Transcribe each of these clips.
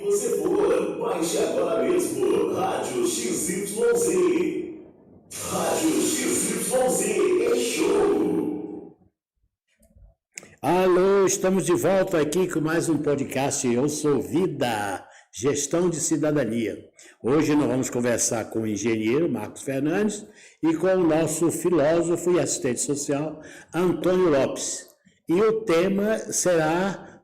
Você for, baixe agora mesmo. Rádio XYZ. Rádio XYZ é show. Alô, estamos de volta aqui com mais um podcast. Eu sou Vida, Gestão de Cidadania. Hoje nós vamos conversar com o engenheiro Marcos Fernandes e com o nosso filósofo e assistente social Antônio Lopes. E o tema será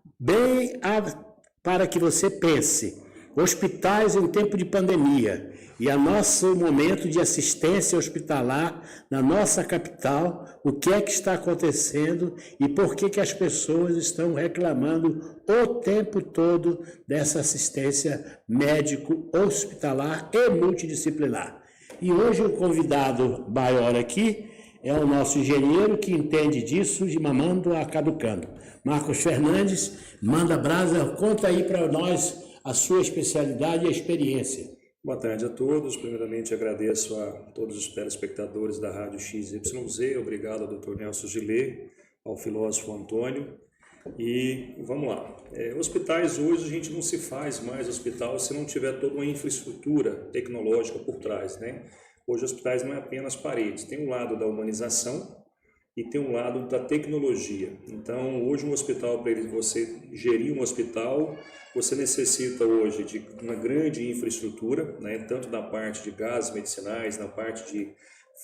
para que você pense, hospitais em tempo de pandemia e o nosso momento de assistência hospitalar na nossa capital, o que é que está acontecendo e por que as pessoas estão reclamando o tempo todo dessa assistência médico-hospitalar e multidisciplinar. E hoje o convidado maior aqui é o nosso engenheiro que entende disso de mamando a caducando. Marcos Fernandes, manda brasa, conta aí para nós a sua especialidade e a experiência. Boa tarde a todos. Primeiramente, agradeço a todos os telespectadores da Rádio XYZ. Obrigado ao Dr. Nelson Gillet, ao filósofo Antônio. E vamos lá. Hospitais hoje a gente não se faz mais hospital se não tiver toda uma infraestrutura tecnológica por trás, né? Hoje hospitais não é apenas paredes, tem um lado da humanização e tem um lado da tecnologia. Então, hoje um hospital, para você gerir um hospital, você necessita hoje de uma grande infraestrutura, né? Tanto na parte de gases medicinais, na parte de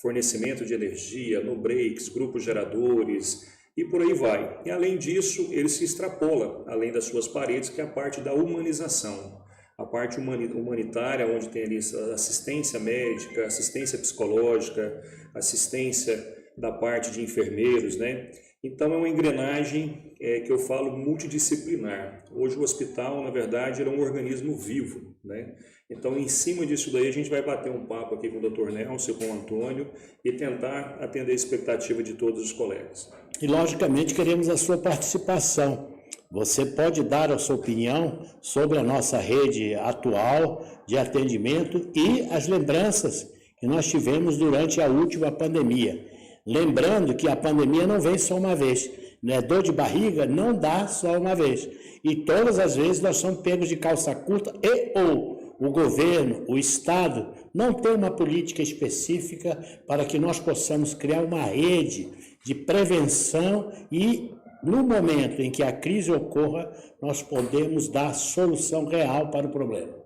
fornecimento de energia, no breaks, grupos geradores e por aí vai. E além disso, ele se extrapola, além das suas paredes, que é a parte da humanização. A parte humanitária, onde tem ali assistência médica, assistência psicológica, assistência da parte de enfermeiros, né? Então é uma engrenagem que eu falo multidisciplinar. Hoje o hospital, na verdade, é um organismo vivo, né? Então em cima disso daí a gente vai bater um papo aqui com o Dr. Nelson, com o Antônio e tentar atender a expectativa de todos os colegas. E logicamente queremos a sua participação. Você pode dar a sua opinião sobre a nossa rede atual de atendimento e as lembranças que nós tivemos durante a última pandemia. Lembrando que a pandemia não vem só uma vez, né? Dor de barriga não dá só uma vez. E todas as vezes nós somos pegos de calça curta ou o governo, o Estado, não tem uma política específica para que nós possamos criar uma rede de prevenção e no momento em que a crise ocorra, nós podemos dar solução real para o problema.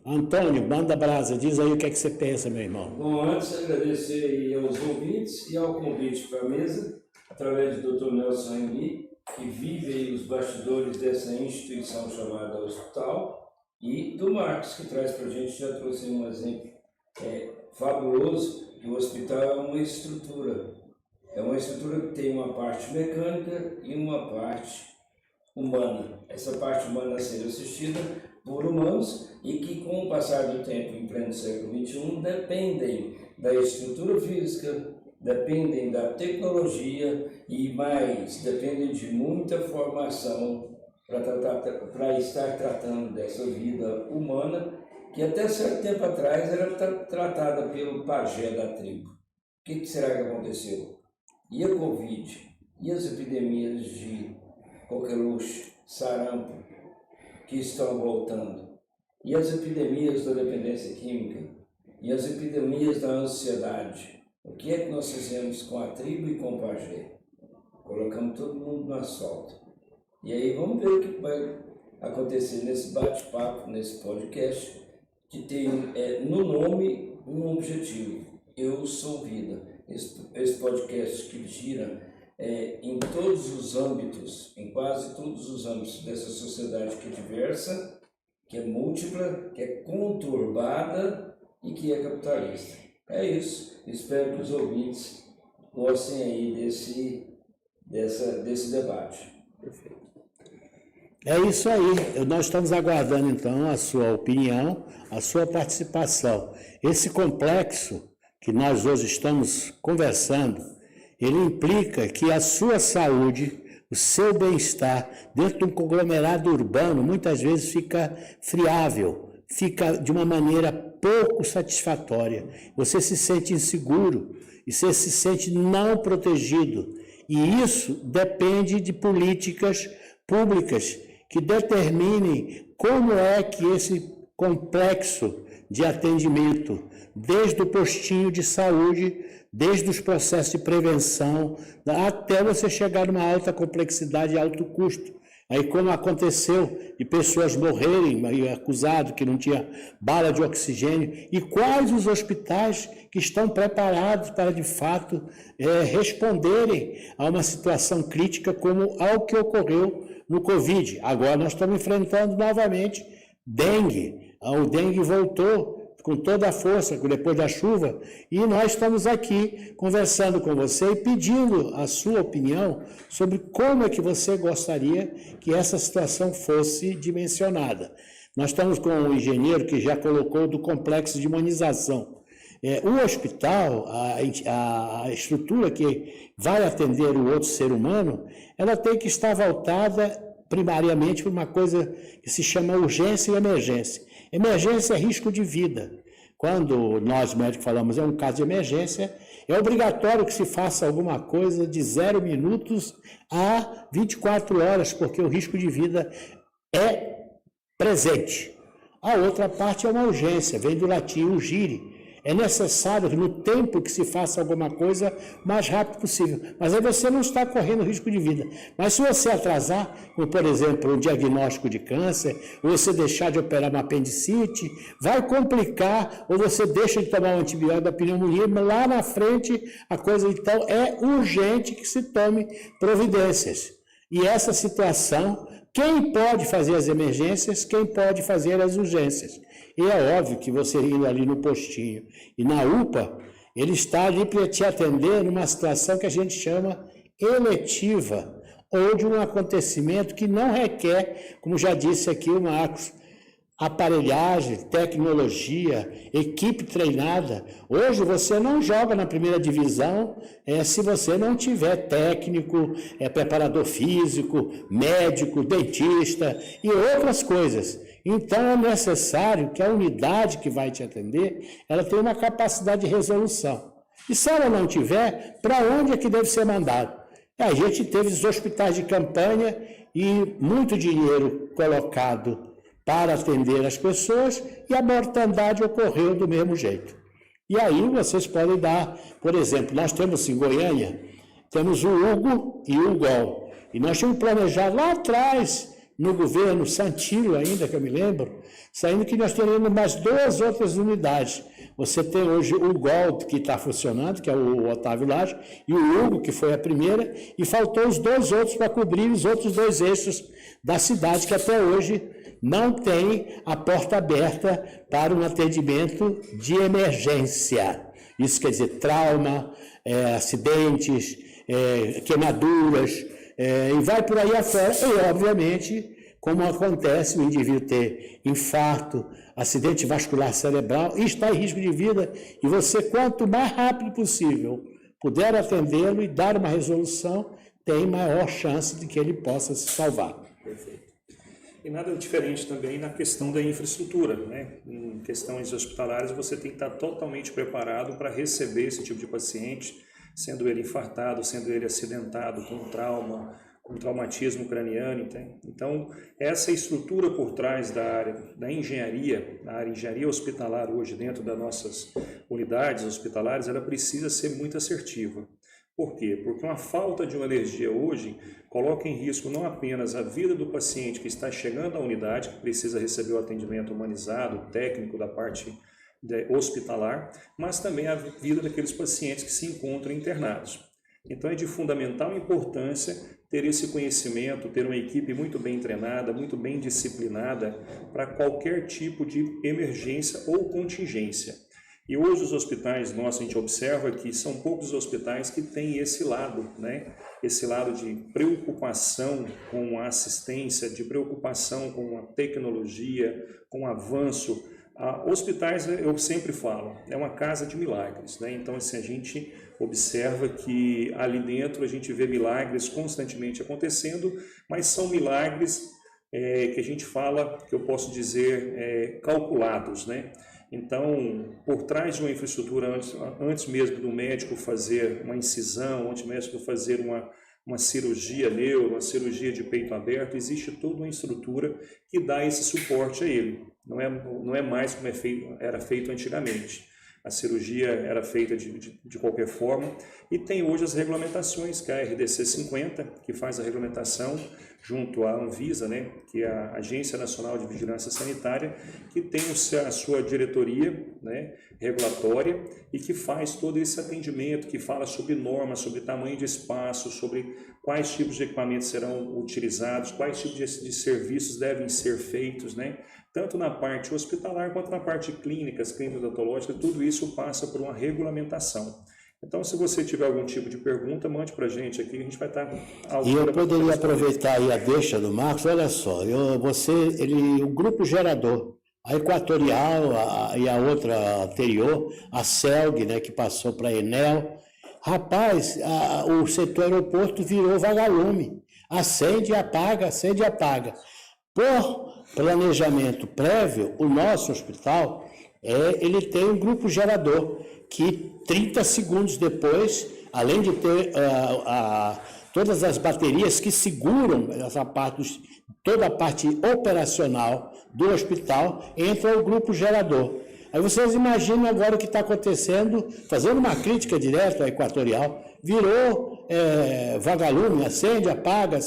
Antônio, manda brasa, diz aí o que é que você pensa, meu irmão. Bom, antes agradecer aí aos ouvintes e ao convite para a mesa, através do Dr. Nelson Henry, que vive aí os bastidores dessa instituição chamada hospital, e do Marcos, que traz para a gente, já trouxe um exemplo fabuloso, que o hospital é uma estrutura. É uma estrutura que tem uma parte mecânica e uma parte humana. Essa parte humana a ser assistida por humanos e que, com o passar do tempo, em pleno século XXI, dependem da estrutura física, dependem da tecnologia e mais, dependem de muita formação para estar tratando dessa vida humana que até certo tempo atrás era tratada pelo pajé da tribo. O que será que aconteceu? E a Covid, e as epidemias de coqueluche, sarampo, que estão voltando, e as epidemias da dependência química, e as epidemias da ansiedade. O que é que nós fizemos com a tribo e com o pajé? Colocamos todo mundo no asfalto. E aí vamos ver o que vai acontecer nesse bate-papo, nesse podcast, que tem no nome um objetivo. Eu sou vida. Esse podcast que gira em todos os âmbitos, em quase todos os âmbitos dessa sociedade que é diversa, que é múltipla, que é conturbada e que é capitalista. É isso. Espero que os ouvintes gostem aí desse debate. Perfeito. É isso aí. Nós estamos aguardando então a sua opinião, a sua participação. Esse complexo que nós hoje estamos conversando, ele implica que a sua saúde, o seu bem-estar dentro de um conglomerado urbano muitas vezes fica friável, fica de uma maneira pouco satisfatória. Você se sente inseguro e você se sente não protegido. E isso depende de políticas públicas que determinem como é que esse complexo de atendimento, desde o postinho de saúde, desde os processos de prevenção, até você chegar numa alta complexidade e alto custo. Aí como aconteceu de pessoas morrerem, aí acusado que não tinha bala de oxigênio, e quais os hospitais que estão preparados para, de fato, responderem a uma situação crítica como ao que ocorreu no Covid. Agora nós estamos enfrentando novamente dengue. O dengue voltou com toda a força depois da chuva, e nós estamos aqui conversando com você e pedindo a sua opinião sobre como é que você gostaria que essa situação fosse dimensionada. Nós estamos com um engenheiro que já colocou do complexo de imunização. O hospital, a estrutura que vai atender o outro ser humano, ela tem que estar voltada primariamente para uma coisa que se chama urgência e emergência. Emergência é risco de vida. Quando nós médicos falamos é um caso de emergência, é obrigatório que se faça alguma coisa de 0 minutos a 24 horas, porque o risco de vida é presente. A outra parte é uma urgência, vem do latim urgire. É necessário que no tempo que se faça alguma coisa o mais rápido possível. Mas aí você não está correndo risco de vida. Mas se você atrasar, como por exemplo um diagnóstico de câncer, ou você deixar de operar uma apendicite, vai complicar, ou você deixa de tomar um antibiótico da pneumonia, mas lá na frente a coisa então é urgente que se tome providências. E essa situação, quem pode fazer as emergências, quem pode fazer as urgências. E é óbvio que você indo ali no postinho e na UPA, ele está ali para te atender numa situação que a gente chama eletiva, ou de um acontecimento que não requer, como já disse aqui o Marcos, aparelhagem, tecnologia, equipe treinada. Hoje você não joga na primeira divisão se você não tiver técnico, preparador físico, médico, dentista e outras coisas. Então é necessário que a unidade que vai te atender, ela tenha uma capacidade de resolução. E se ela não tiver, para onde é que deve ser mandado? A gente teve os hospitais de campanha e muito dinheiro colocado para atender as pessoas, e a mortandade ocorreu do mesmo jeito. E aí vocês podem dar, por exemplo, nós temos em Goiânia, temos o Hugo e o Gol, e nós tínhamos planejado lá atrás, no governo Santillo ainda, que eu me lembro, saindo que nós teríamos mais 2 outras unidades. Você tem hoje o Gol, que está funcionando, que é o Otávio Lage, e o Hugo, que foi a primeira, e faltou os 2 outros para cobrir os outros 2 eixos da cidade, que até hoje não tem a porta aberta para um atendimento de emergência. Isso quer dizer trauma, acidentes, queimaduras, e vai por aí afora. E, obviamente, como acontece o indivíduo ter infarto, acidente vascular cerebral, e está em risco de vida, e você, quanto mais rápido possível, puder atendê-lo e dar uma resolução, tem maior chance de que ele possa se salvar. Perfeito. E nada diferente também na questão da infraestrutura, né? Em questões hospitalares, você tem que estar totalmente preparado para receber esse tipo de paciente, sendo ele infartado, sendo ele acidentado, com trauma, com traumatismo craniano. Então, essa estrutura por trás da área da engenharia, a área de engenharia hospitalar hoje dentro das nossas unidades hospitalares, ela precisa ser muito assertiva. Por quê? Porque uma falta de uma energia hoje coloca em risco não apenas a vida do paciente que está chegando à unidade, que precisa receber o atendimento humanizado, técnico da parte hospitalar, mas também a vida daqueles pacientes que se encontram internados. Então é de fundamental importância ter esse conhecimento, ter uma equipe muito bem treinada, muito bem disciplinada para qualquer tipo de emergência ou contingência. E hoje os hospitais nossos, a gente observa que são poucos os hospitais que têm esse lado, né? Esse lado de preocupação com a assistência, de preocupação com a tecnologia, com o avanço. Hospitais, eu sempre falo, é uma casa de milagres, né? Então, assim, a gente observa que ali dentro a gente vê milagres constantemente acontecendo, mas são milagres que a gente fala, que eu posso dizer, calculados, né? Então, por trás de uma infraestrutura, antes mesmo do médico fazer uma incisão, antes mesmo de fazer uma cirurgia neuro, uma cirurgia de peito aberto, existe toda uma estrutura que dá esse suporte a ele. Não é mais como era feito antigamente. A cirurgia era feita de qualquer forma e tem hoje as regulamentações, que é a RDC 50, que faz a regulamentação junto à Anvisa, né, que é a Agência Nacional de Vigilância Sanitária, que tem a sua diretoria, né, regulatória e que faz todo esse atendimento, que fala sobre normas, sobre tamanho de espaço, sobre quais tipos de equipamentos serão utilizados, quais tipos de serviços devem ser feitos, né? Tanto na parte hospitalar quanto na parte clínicas odontológicas, tudo isso passa por uma regulamentação. Então, se você tiver algum tipo de pergunta, mande para a gente aqui, a gente vai estar... E eu poderia aproveitar aí a deixa do Marcos, olha só, o grupo gerador, a Equatorial e a outra anterior, a CELG, né, que passou para a Enel, rapaz, o setor aeroporto virou vagalume, acende e apaga, acende e apaga. Por planejamento prévio, o nosso hospital, ele tem um grupo gerador que 30 segundos depois, além de ter todas as baterias que seguram toda a parte operacional do hospital, entra o grupo gerador. Aí vocês imaginam agora o que está acontecendo, fazendo uma crítica direta à Equatorial, virou vagalume, acende, apaga,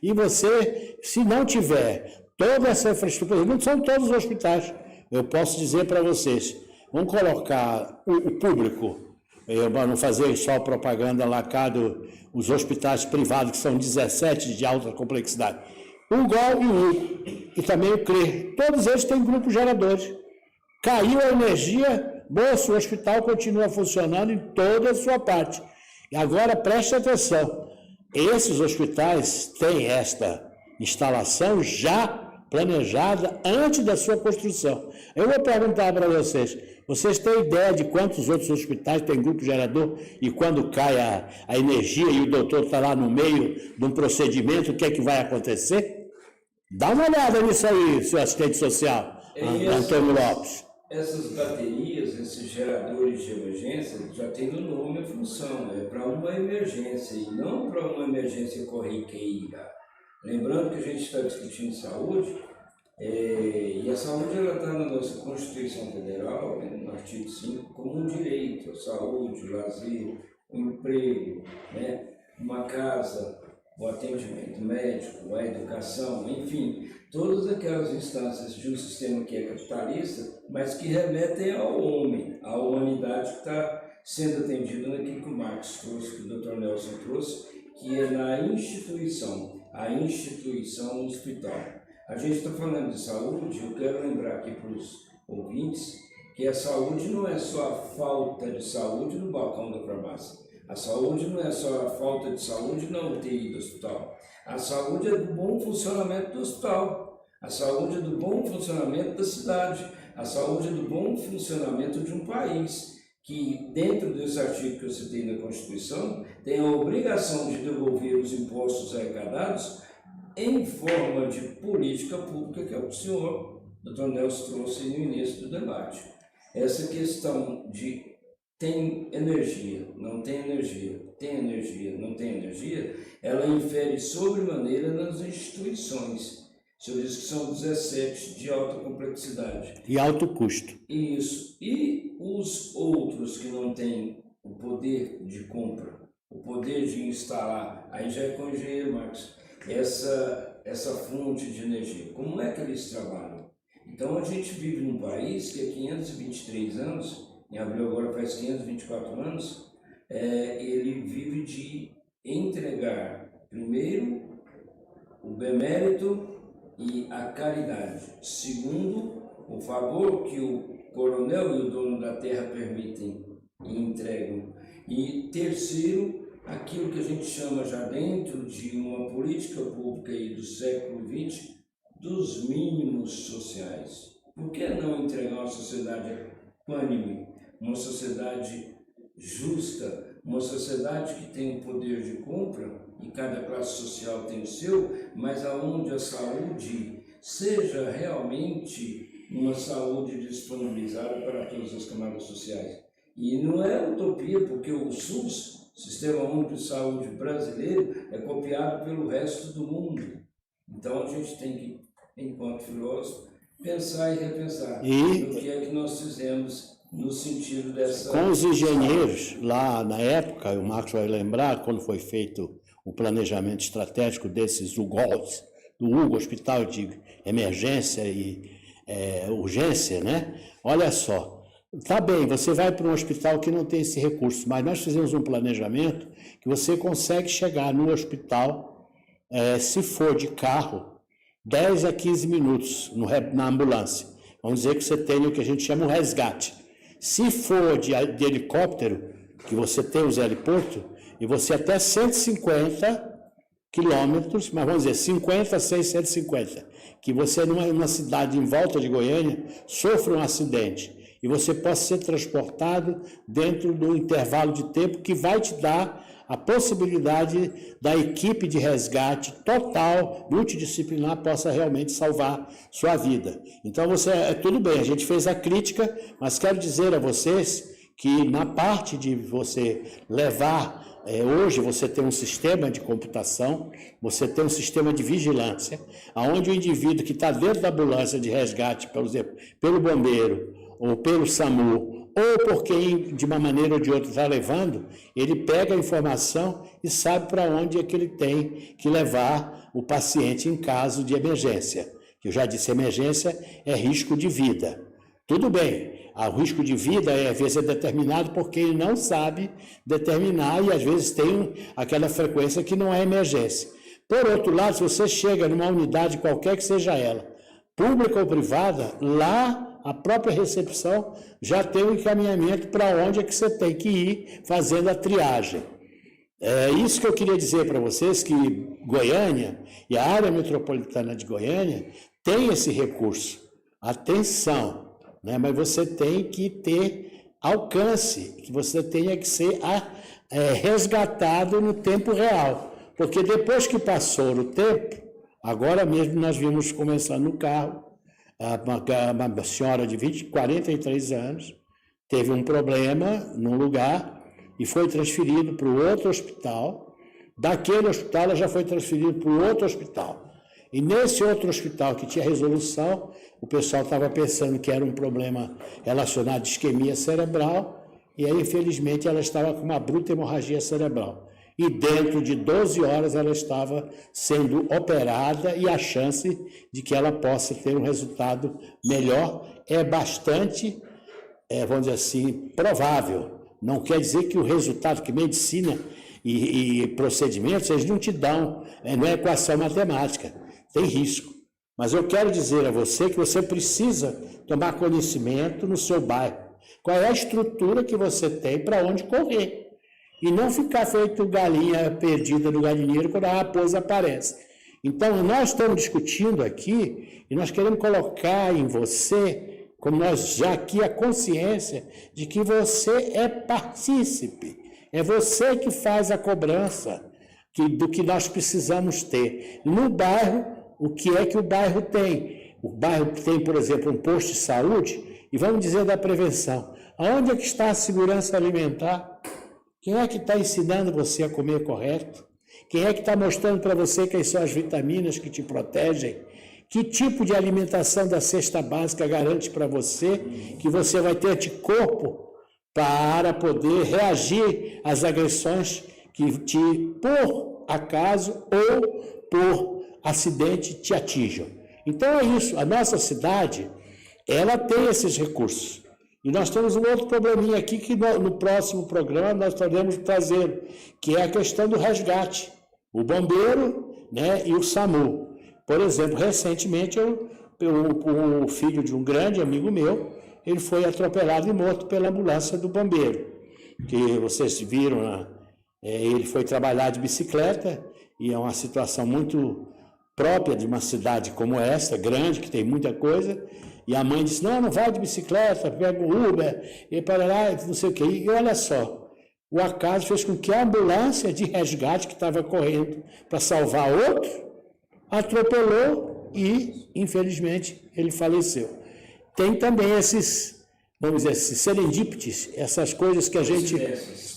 e você, se não tiver toda essa infraestrutura, não são todos os hospitais, eu posso dizer para vocês, vamos colocar o público, para não fazer só propaganda lá cá os hospitais privados, que são 17 de alta complexidade, o GOL e o UCO, e também o CRE, todos eles têm grupos geradores. Caiu a energia, moço, o hospital continua funcionando em toda a sua parte. E agora preste atenção, esses hospitais têm esta instalação já planejada antes da sua construção. Eu vou perguntar para vocês têm ideia de quantos outros hospitais têm grupo gerador e quando cai a energia e o doutor está lá no meio de um procedimento, o que é que vai acontecer? Dá uma olhada nisso aí, seu assistente social, Antônio Lopes. Essas baterias, esses geradores de emergência, já tem no nome a função, é para uma emergência e não para uma emergência corriqueira. Lembrando que a gente está discutindo saúde, e a saúde está na nossa Constituição Federal, no artigo 5, como um direito, a saúde, o lazer, o emprego, né, uma casa, o atendimento médico, a educação, enfim, todas aquelas instâncias de um sistema que é capitalista, mas que remetem ao homem, à humanidade que está sendo atendida naquilo que o Marcos trouxe, que o Dr. Nelson trouxe, que é na instituição, a instituição hospital. A gente está falando de saúde, eu quero lembrar aqui para os ouvintes que a saúde não é só a falta de saúde no balcão da farmácia. A saúde não é só a falta de saúde na UTI do hospital. A saúde é do bom funcionamento do hospital. A saúde é do bom funcionamento da cidade. A saúde é do bom funcionamento de um país que, dentro desse artigo que eu citei na Constituição, tem a obrigação de devolver os impostos arrecadados em forma de política pública, que é o que o senhor, Dr. Nelson, trouxe no início do debate. Essa questão de tem energia, não tem energia, tem energia, não tem energia, ela infere sobremaneira nas instituições. O senhor diz que são 17 de alta complexidade. E alto custo. Isso. E os outros que não têm o poder de compra, o poder de instalar, aí já é com o engenheiro Marcos, essa fonte de energia. Como é que eles trabalham? Então a gente vive num país que há 523 anos, em abril agora faz 524 anos, ele vive de entregar, primeiro, o bemérito e a caridade. Segundo, o favor que o coronel e o dono da terra permitem e entregam. E terceiro, aquilo que a gente chama já dentro de uma política pública aí do século XX, dos mínimos sociais. Por que não entregar uma sociedade equânime, uma sociedade justa, uma sociedade que tem o poder de compra, e cada classe social tem o seu, mas aonde a saúde seja realmente uma saúde disponibilizada para todas as camadas sociais. E não é utopia, porque o SUS O Sistema Único de Saúde brasileiro é copiado pelo resto do mundo. Então a gente tem que, enquanto filósofo, pensar e repensar no que é que nós fizemos no sentido dessa... Com os engenheiros, lá na época, o Marcos vai lembrar, quando foi feito o planejamento estratégico desses UGOLs, do Hugo Hospital de Emergência e Urgência, né? Olha só, tá bem, você vai para um hospital que não tem esse recurso, mas nós fizemos um planejamento que você consegue chegar no hospital, se for de carro, 10 a 15 minutos na ambulância. Vamos dizer que você tem o que a gente chama o resgate. Se for de helicóptero, que você tem os heliportos, e você até 150 quilômetros, mas vamos dizer 50, 650, que você numa cidade em volta de Goiânia sofre um acidente e você possa ser transportado dentro do intervalo de tempo que vai te dar a possibilidade da equipe de resgate total, multidisciplinar, possa realmente salvar sua vida. Então, tudo bem, a gente fez a crítica, mas quero dizer a vocês que na parte de você levar, hoje você tem um sistema de computação, você tem um sistema de vigilância, onde o indivíduo que está dentro da ambulância de resgate, por exemplo, pelo bombeiro, ou pelo SAMU, ou por quem de uma maneira ou de outra está levando, ele pega a informação e sabe para onde é que ele tem que levar o paciente em caso de emergência. Eu já disse, emergência é risco de vida. Tudo bem, o risco de vida às vezes é determinado porque ele não sabe determinar e às vezes tem aquela frequência que não é emergência. Por outro lado, se você chega numa unidade qualquer que seja ela, pública ou privada, lá a própria recepção já tem um encaminhamento para onde é que você tem que ir fazendo a triagem. É isso que eu queria dizer para vocês, que Goiânia e a área metropolitana de Goiânia tem esse recurso. Atenção, né? Mas você tem que ter alcance, que você tenha que ser resgatado no tempo real. Porque depois que passou o tempo, agora mesmo nós vimos começar no carro, uma senhora de 43 anos teve um problema num lugar e foi transferido para o outro hospital. Daquele hospital ela já foi transferida para o outro hospital. E nesse outro hospital que tinha resolução, o pessoal estava pensando que era um problema relacionado à isquemia cerebral e aí, infelizmente, ela estava com uma bruta hemorragia cerebral. E dentro de 12 horas ela estava sendo operada e a chance de que ela possa ter um resultado melhor é bastante, vamos dizer assim, provável. Não quer dizer que o resultado, que medicina e procedimentos, eles não te dão, não é equação matemática, tem risco. Mas eu quero dizer a você que você precisa tomar conhecimento no seu bairro. Qual é a estrutura que você tem para onde correr. E não ficar feito galinha perdida no galinheiro quando a raposa aparece. Então, nós estamos discutindo aqui e nós queremos colocar em você, como nós já aqui, a consciência de que você é partícipe. É você que faz a cobrança do que nós precisamos ter. No bairro, o que é que o bairro tem? O bairro tem, por exemplo, um posto de saúde, e vamos dizer da prevenção. Aonde é que está a segurança alimentar? Quem é que está ensinando você a comer correto? Quem é que está mostrando para você quais são as vitaminas que te protegem? Que tipo de alimentação da cesta básica garante para você que você vai ter anticorpo para poder reagir às agressões que por acaso ou por acidente te atinjam? Então é isso, a nossa cidade, ela tem esses recursos. E nós temos um outro probleminha aqui que no próximo programa nós estaremos trazendo, que é a questão do resgate. O bombeiro, né, e o SAMU. Por exemplo, recentemente o filho de um grande amigo meu, ele foi atropelado e morto pela ambulância do bombeiro. Que vocês viram, ele foi trabalhar de bicicleta e é uma situação muito própria de uma cidade como essa, grande, que tem muita coisa. E a mãe disse, não vai de bicicleta, pega o Uber, e para lá, não sei o quê. E olha só, o acaso fez com que a ambulância de resgate que estava correndo para salvar outro, atropelou e, infelizmente, ele faleceu. Tem também esses vamos dizer assim, serendípites, essas coisas que a gente...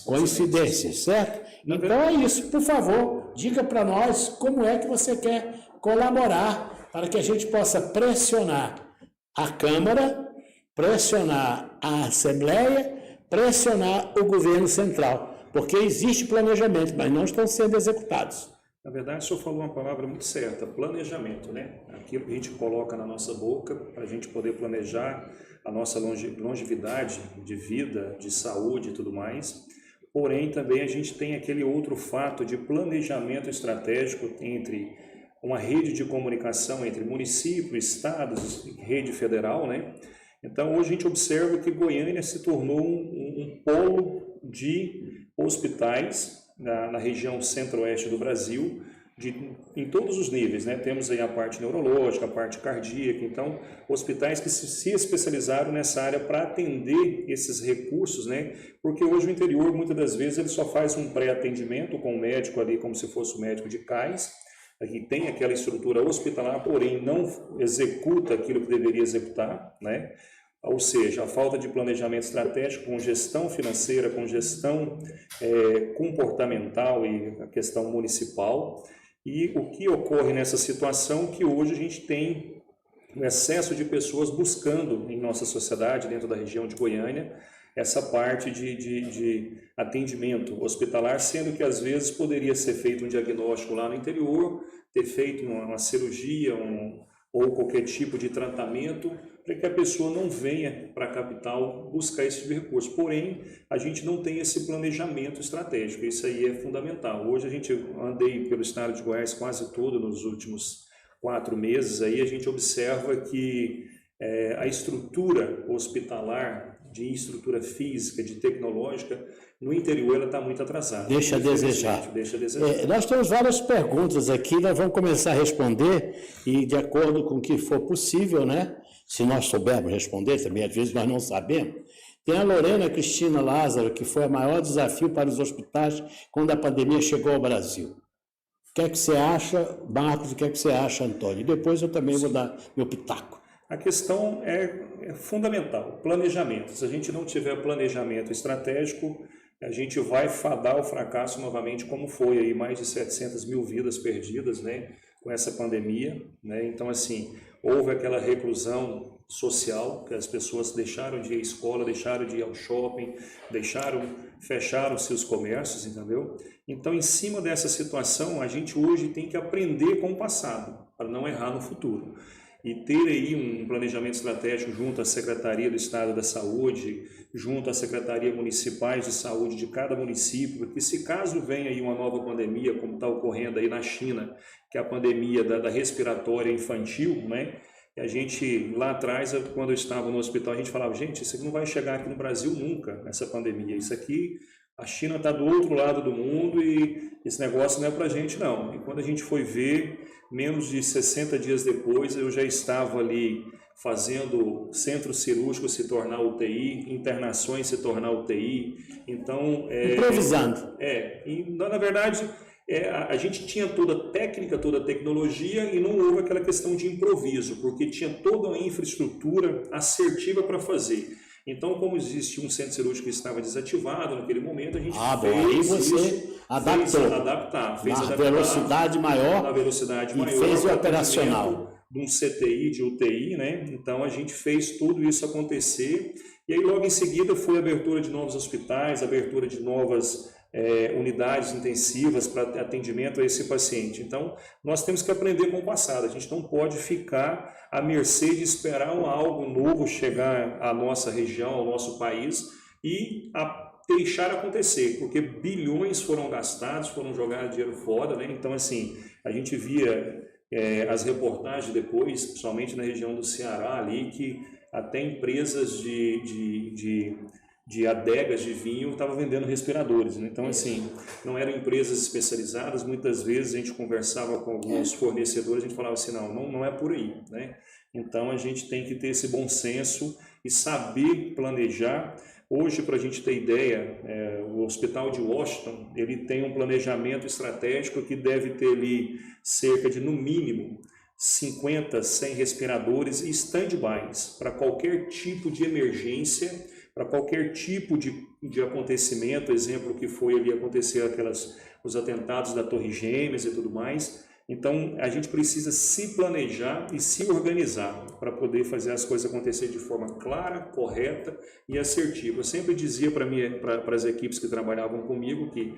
Coincidências, certo? Então é isso, por favor, diga para nós como é que você quer colaborar para que a gente possa pressionar a Câmara, pressionar a Assembleia, pressionar o governo central, porque existe planejamento, mas não estão sendo executados. Na verdade, o senhor falou uma palavra muito certa, planejamento, né? Aquilo que a gente coloca na nossa boca para a gente poder planejar a nossa longevidade de vida, de saúde e tudo mais. Porém, também a gente tem aquele outro fato de planejamento estratégico entre uma rede de comunicação entre município, estados e rede federal, né? Então, hoje a gente observa que Goiânia se tornou um polo de hospitais na região centro-oeste do Brasil, em todos os níveis, né? Temos aí a parte neurológica, a parte cardíaca, então hospitais que se especializaram nessa área para atender esses recursos, né? Porque hoje o interior, muitas das vezes, ele só faz um pré-atendimento com o médico ali, como se fosse o médico de cais, que tem aquela estrutura hospitalar, porém não executa aquilo que deveria executar, né? Ou seja, a falta de planejamento estratégico com gestão financeira, com gestão comportamental e a questão municipal. E o que ocorre nessa situação que hoje a gente tem um excesso de pessoas buscando em nossa sociedade, dentro da região de Goiânia, essa parte de atendimento hospitalar, sendo que às vezes poderia ser feito um diagnóstico lá no interior, ter feito uma cirurgia ou qualquer tipo de tratamento, para que a pessoa não venha para a capital buscar esse tipo de recurso. Porém, a gente não tem esse planejamento estratégico, isso aí é fundamental. Hoje a gente andei pelo estado de Goiás quase todo nos últimos 4 meses, aí a gente observa que a estrutura hospitalar, de estrutura física, de tecnológica, no interior ela está muito atrasada. Deixa a desejar. Deixa a desejar. Nós temos várias perguntas aqui, nós vamos começar a responder e de acordo com o que for possível, né? Se nós soubermos responder, também às vezes nós não sabemos. Tem a Lorena Cristina Lázaro, que foi o maior desafio para os hospitais quando a pandemia chegou ao Brasil. O que é que você acha, Marcos, o que é que você acha, Antônio? E depois eu também vou dar meu pitaco. A questão é fundamental, planejamento. Se a gente não tiver planejamento estratégico, a gente vai fadar ao fracasso novamente, como foi aí mais de 700 mil vidas perdidas, né, com essa pandemia, né? Então, assim, houve aquela reclusão social, que as pessoas deixaram de ir à escola, deixaram de ir ao shopping, fecharam seus comércios, entendeu? Então, em cima dessa situação, a gente hoje tem que aprender com o passado, para não errar no futuro. E ter aí um planejamento estratégico junto à Secretaria do Estado da Saúde, junto às Secretarias Municipais de Saúde de cada município, porque se caso venha aí uma nova pandemia, como está ocorrendo aí na China, que é a pandemia da respiratória infantil, né? E a gente, lá atrás, quando eu estava no hospital, a gente falava, gente, isso aqui não vai chegar aqui no Brasil nunca, essa pandemia, isso aqui... A China está do outro lado do mundo e esse negócio não é para a gente, não. E quando a gente foi ver, menos de 60 dias depois, eu já estava ali fazendo centro cirúrgico se tornar UTI, internações se tornar UTI. Então, improvisando. E na verdade, a gente tinha toda a técnica, toda a tecnologia e não houve aquela questão de improviso, porque tinha toda a infraestrutura assertiva para fazer. Então, como existe um centro cirúrgico que estava desativado naquele momento, a gente fez na velocidade maior e fez o operacional de um CTI, de UTI, né? Então a gente fez tudo isso acontecer e aí logo em seguida foi a abertura de novos hospitais, abertura de novas unidades intensivas para atendimento a esse paciente. Então, nós temos que aprender com o passado, a gente não pode ficar à mercê de esperar algo novo chegar à nossa região, ao nosso país e deixar acontecer, porque bilhões foram gastados, foram jogados dinheiro fora, né? Então, assim, a gente via as reportagens depois, principalmente na região do Ceará ali, que até empresas de adegas de vinho estavam vendendo respiradores, né? Então, assim, não eram empresas especializadas, muitas vezes a gente conversava com alguns fornecedores, a gente falava assim, não é por aí, né? Então, a gente tem que ter esse bom senso e saber planejar. Hoje, para a gente ter ideia, o Hospital de Washington, ele tem um planejamento estratégico que deve ter ali cerca de, no mínimo, 50, 100 respiradores e stand-bys para qualquer tipo de emergência, para qualquer tipo de acontecimento, exemplo que foi ali acontecer os atentados da Torre Gêmeas e tudo mais. Então, a gente precisa se planejar e se organizar para poder fazer as coisas acontecer de forma clara, correta e assertiva. Eu sempre dizia para as equipes que trabalhavam comigo que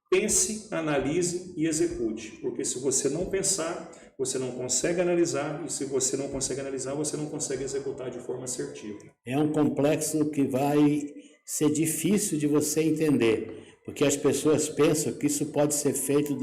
pense, analise e execute, porque se você não pensar, você não consegue analisar, e se você não consegue analisar, você não consegue executar de forma assertiva. É um complexo que vai ser difícil de você entender, porque as pessoas pensam que isso pode ser feito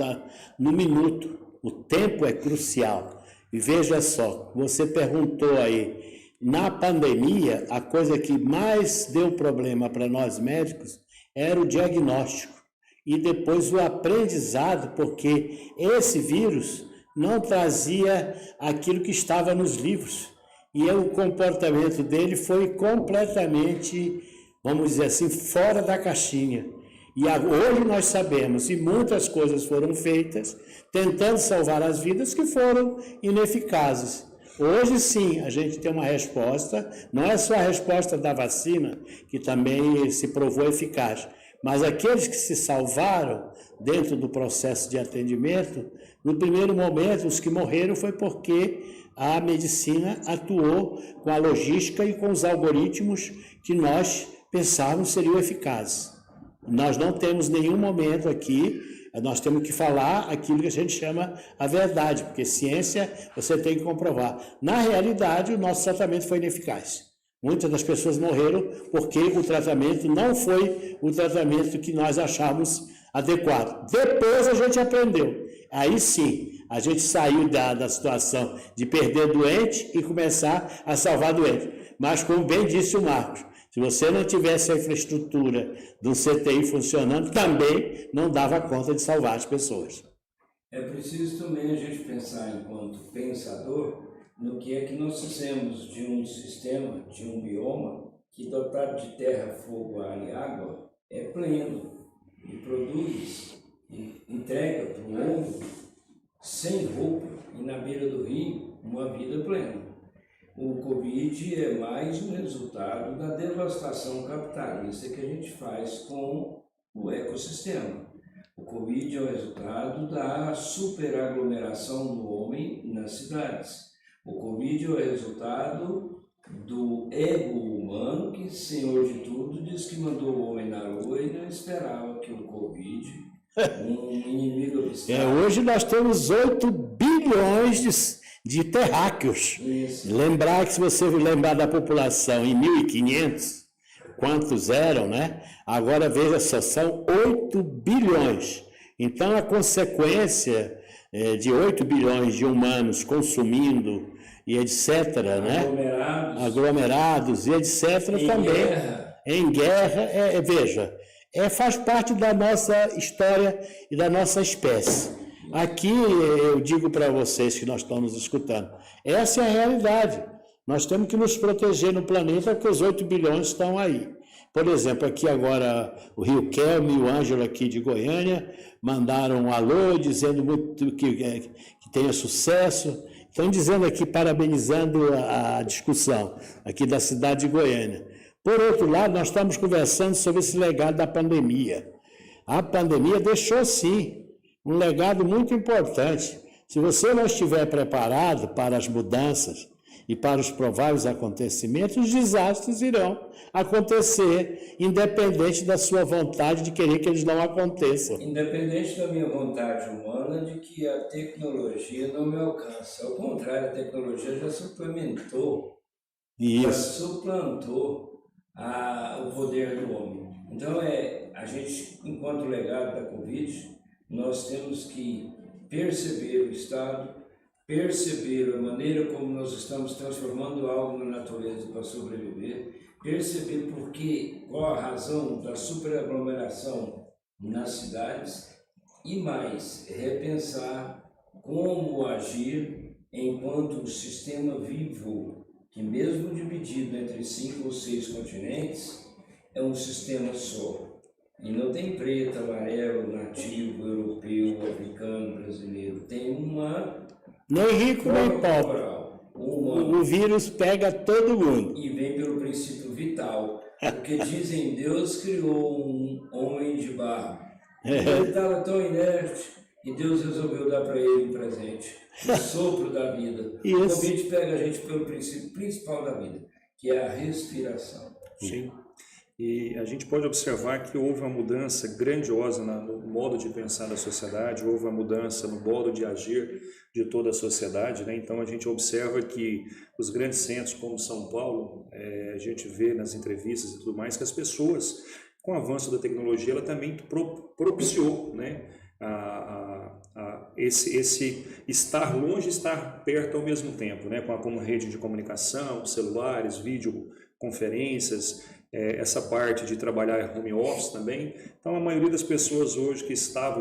no minuto. O tempo é crucial. E veja só, você perguntou aí, na pandemia, a coisa que mais deu problema para nós médicos era o diagnóstico e depois o aprendizado, porque esse vírus não trazia aquilo que estava nos livros. E o comportamento dele foi completamente, vamos dizer assim, fora da caixinha. E hoje nós sabemos, e muitas coisas foram feitas, tentando salvar as vidas que foram ineficazes. Hoje sim, a gente tem uma resposta, não é só a resposta da vacina, que também se provou eficaz, mas aqueles que se salvaram dentro do processo de atendimento, no primeiro momento, os que morreram foi porque a medicina atuou com a logística e com os algoritmos que nós pensávamos seriam eficazes. Nós não temos nenhum momento aqui, nós temos que falar aquilo que a gente chama a verdade, porque ciência você tem que comprovar. Na realidade, o nosso tratamento foi ineficaz. Muitas das pessoas morreram porque o tratamento não foi o tratamento que nós achávamos adequado. Depois a gente aprendeu. Aí sim, a gente saiu da situação de perder doente e começar a salvar doente. Mas, como bem disse o Marcos, se você não tivesse a infraestrutura do CTI funcionando, também não dava conta de salvar as pessoas. É preciso também a gente pensar, enquanto pensador, no que é que nós fizemos de um sistema, de um bioma, que dotado de terra, fogo, ar e água, é pleno e produz, e entrega para o mundo, sem roupa e na beira do rio, uma vida plena. O Covid é mais um resultado da devastação capitalista que a gente faz com o ecossistema. O Covid é o resultado da superaglomeração do homem nas cidades. O Covid é o resultado do ego humano que, senhor de tudo, diz que mandou o homem na lua e não esperava que o Covid, um inimigo abstrato... Hoje nós temos 8 bilhões de terráqueos. Isso. Lembrar que se você lembrar da população em 1500, quantos eram, né? Agora veja só, são 8 bilhões. Então a consequência de 8 bilhões de humanos consumindo e etc., né? Aglomerados e etc. Em guerra, veja, faz parte da nossa história e da nossa espécie. Aqui eu digo para vocês que nós estamos escutando, essa é a realidade. Nós temos que nos proteger no planeta porque os 8 bilhões estão aí. Por exemplo, aqui agora o Rio Kelme e o Ângelo aqui de Goiânia mandaram um alô dizendo muito que tenha sucesso. Estão dizendo aqui, parabenizando a discussão aqui da cidade de Goiânia. Por outro lado, nós estamos conversando sobre esse legado da pandemia. A pandemia deixou, sim, um legado muito importante. Se você não estiver preparado para as mudanças e para os prováveis acontecimentos, os desastres irão acontecer, independente da sua vontade de querer que eles não aconteçam. Independente da minha vontade humana de que a tecnologia não me alcança. Ao contrário, a tecnologia já suplementou, já suplantou o poder do homem. Então, a gente, enquanto legado da Covid, nós temos que perceber o estado, perceber a maneira como nós estamos transformando algo na natureza para sobreviver, perceber qual a razão da superaglomeração nas cidades e mais, repensar como agir enquanto um sistema vivo, que mesmo dividido entre 5 ou 6 continentes, é um sistema só. E não tem preto, amarelo, nativo, europeu, africano, brasileiro. Tem uma Nem rico, nem pobre. Corporal, o humano. O vírus pega todo mundo. E vem pelo princípio vital. Porque dizem Deus criou um homem de barro. Ele estava tão inerte e Deus resolveu dar para ele um presente. O sopro da vida. O Covid pega a gente pelo princípio principal da vida, que é a respiração. Sim. E a gente pode observar que houve uma mudança grandiosa no modo de pensar da sociedade, houve uma mudança no modo de agir de toda a sociedade, né? Então a gente observa que os grandes centros como São Paulo, a gente vê nas entrevistas e tudo mais que as pessoas, com o avanço da tecnologia, ela também propiciou, né, esse estar longe e estar perto ao mesmo tempo, né, como rede de comunicação, celulares, videoconferências, essa parte de trabalhar home office também. Então a maioria das pessoas hoje que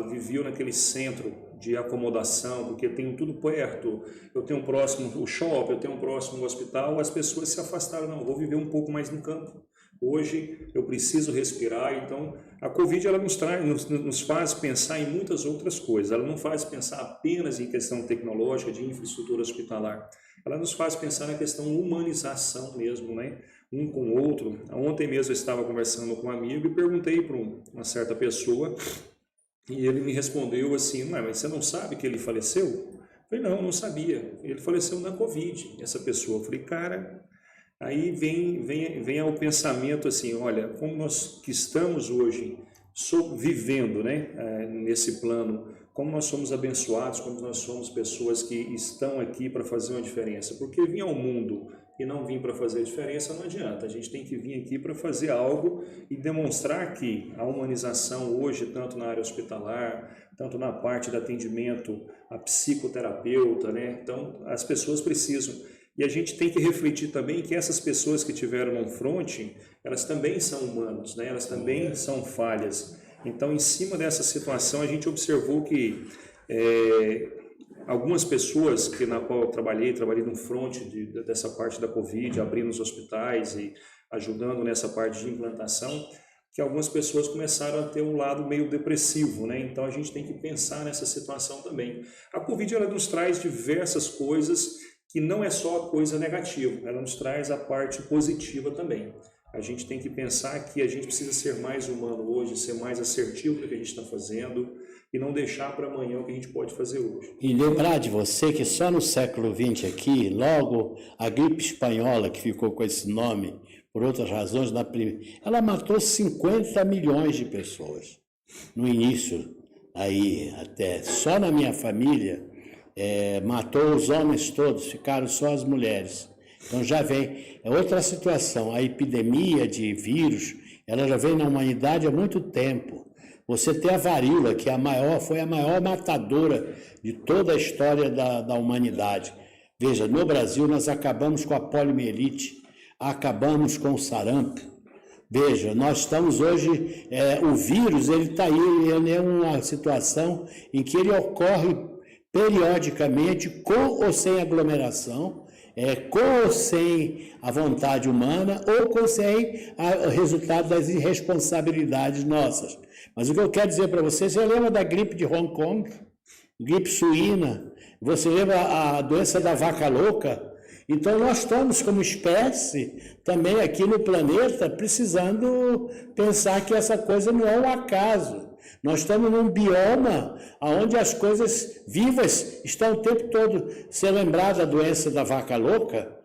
viviam naquele centro de acomodação, porque eu tenho tudo perto, eu tenho próximo o shopping, eu tenho próximo o hospital, as pessoas se afastaram, não, vou viver um pouco mais no campo. Hoje eu preciso respirar, então a Covid ela nos faz pensar em muitas outras coisas, ela não faz pensar apenas em questão tecnológica, de infraestrutura hospitalar, ela nos faz pensar na questão humanização mesmo, né? Um com o outro. Ontem mesmo eu estava conversando com um amigo e perguntei para uma certa pessoa e ele me respondeu assim, mas você não sabe que ele faleceu? Eu falei, não sabia, ele faleceu na Covid, essa pessoa. Eu falei, cara, aí vem ao pensamento assim, olha, como nós que estamos hoje vivendo, né, nesse plano, como nós somos abençoados, como nós somos pessoas que estão aqui para fazer uma diferença, porque vir ao mundo e não vir para fazer diferença não adianta, a gente tem que vir aqui para fazer algo e demonstrar que a humanização hoje, tanto na área hospitalar, tanto na parte de atendimento, a psicoterapeuta, né? Então as pessoas precisam, e a gente tem que refletir também que essas pessoas que tiveram no fronte, elas também são humanos, né? Elas também são falhas. Então, em cima dessa situação, a gente observou que algumas pessoas na qual eu trabalhei no front dessa parte da Covid, abrindo os hospitais e ajudando nessa parte de implantação, que algumas pessoas começaram a ter um lado meio depressivo, né? Então a gente tem que pensar nessa situação também. A Covid ela nos traz diversas coisas que não é só a coisa negativa, ela nos traz a parte positiva também. A gente tem que pensar que a gente precisa ser mais humano hoje, ser mais assertivo no que a gente está fazendo e não deixar para amanhã o que a gente pode fazer hoje. E lembrar de você que só no século XX aqui, logo a gripe espanhola, que ficou com esse nome, por outras razões, ela matou 50 milhões de pessoas. No início, aí até só na minha família, matou os homens todos, ficaram só as mulheres. Então já vem, outra situação, a epidemia de vírus, ela já vem na humanidade há muito tempo. Você tem a varíola, que foi a maior matadora de toda a história da humanidade. Veja, no Brasil nós acabamos com a poliomielite, acabamos com o sarampo. Veja, nós estamos hoje, o vírus, ele está aí, ele é uma situação em que ele ocorre periodicamente, com ou sem aglomeração, com ou sem a vontade humana, ou com ou sem o resultado das irresponsabilidades nossas. Mas o que eu quero dizer para vocês, você lembra da gripe de Hong Kong? Gripe suína? Você lembra a doença da vaca louca? Então nós estamos como espécie, também aqui no planeta, precisando pensar que essa coisa não é um acaso. Nós estamos num bioma onde as coisas vivas estão o tempo todo. Você lembrar da doença da vaca louca?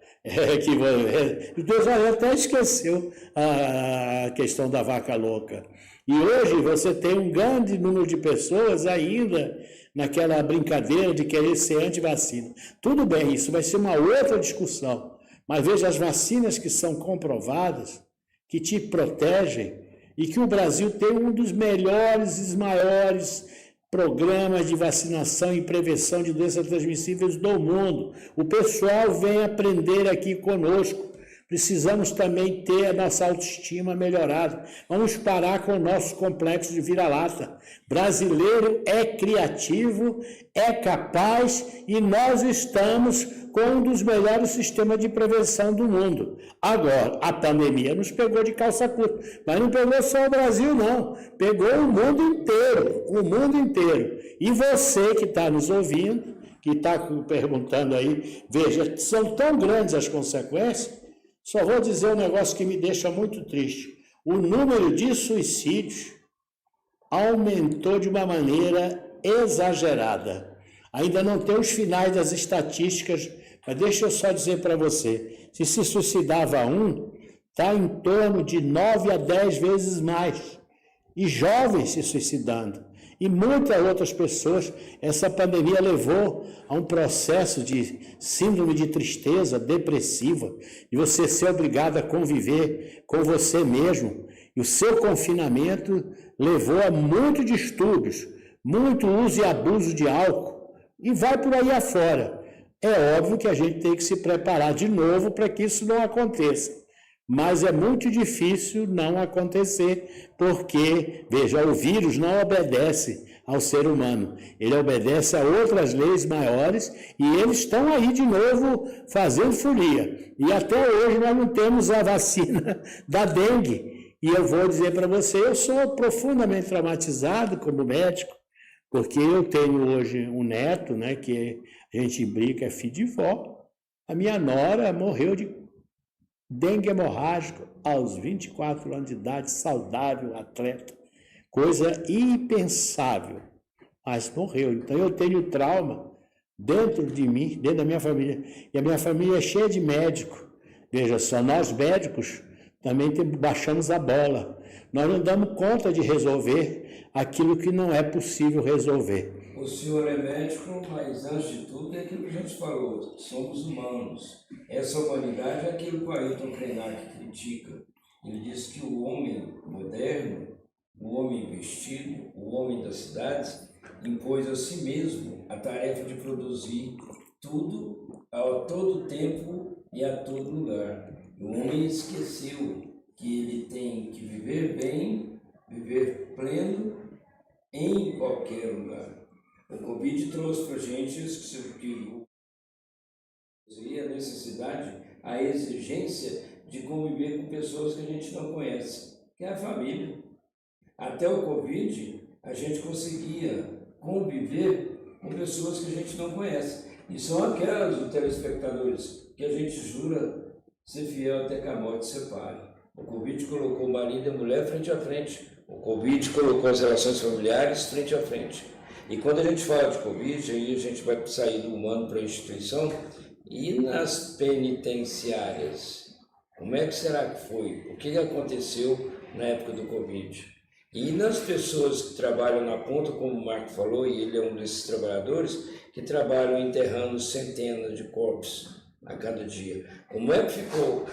Deus até esqueceu a questão da vaca louca. E hoje você tem um grande número de pessoas ainda naquela brincadeira de querer ser anti-vacina. Tudo bem, isso vai ser uma outra discussão. Mas veja, as vacinas que são comprovadas, que te protegem, e que o Brasil tem um dos melhores e maiores programas de vacinação e prevenção de doenças transmissíveis do mundo. O pessoal vem aprender aqui conosco. Precisamos também ter a nossa autoestima melhorada. Vamos parar com o nosso complexo de vira-lata. Brasileiro é criativo, é capaz e nós estamos com um dos melhores sistemas de prevenção do mundo. Agora, a pandemia nos pegou de calça curta, mas não pegou só o Brasil, não. Pegou o mundo inteiro, o mundo inteiro. E você que está nos ouvindo, que está perguntando aí, veja, são tão grandes as consequências, só vou dizer um negócio que me deixa muito triste. O número de suicídios aumentou de uma maneira exagerada. Ainda não tem os finais das estatísticas, mas deixa eu só dizer para você, se suicidava um, está em torno de 9 a 10 vezes mais. E jovens se suicidando. E muitas outras pessoas, essa pandemia levou a um processo de síndrome de tristeza depressiva, e você ser obrigado a conviver com você mesmo. E o seu confinamento levou a muitos distúrbios, muito uso e abuso de álcool, e vai por aí afora. É óbvio que a gente tem que se preparar de novo para que isso não aconteça. Mas é muito difícil não acontecer, porque, veja, o vírus não obedece ao ser humano, ele obedece a outras leis maiores e eles estão aí de novo fazendo folia. E até hoje nós não temos a vacina da dengue. E eu vou dizer para você, eu sou profundamente traumatizado como médico, porque eu tenho hoje um neto, né, que a gente brinca, é filho de vó. A minha nora morreu de dengue hemorrágico aos 24 anos de idade, saudável, atleta, coisa impensável, mas morreu. Então eu tenho trauma dentro de mim, dentro da minha família, e a minha família é cheia de médicos. Veja só, nós médicos também baixamos a bola, nós não damos conta de resolver aquilo que não é possível resolver. O senhor é médico, mas antes de tudo é aquilo que a gente falou, somos humanos. Essa humanidade é aquilo que o Ayrton Krenak critica. Ele diz que o homem moderno, o homem vestido, o homem das cidades, impôs a si mesmo a tarefa de produzir tudo a todo tempo e a todo lugar. O homem esqueceu que ele tem que viver bem, viver pleno em qualquer lugar. O Covid trouxe para a gente a necessidade, a exigência de conviver com pessoas que a gente não conhece, que é a família. Até o Covid, a gente conseguia conviver com pessoas que a gente não conhece. E são aquelas, os telespectadores, que a gente jura ser fiel até que a morte separe. O Covid colocou o marido e a mulher frente a frente. O Covid colocou as relações familiares frente a frente. E quando a gente fala de Covid, aí a gente vai sair do humano para a instituição. E nas penitenciárias? Como é que será que foi? O que aconteceu na época do Covid? E nas pessoas que trabalham na ponta, como o Marco falou, e ele é um desses trabalhadores, que trabalham enterrando centenas de corpos a cada dia. Como é que ficou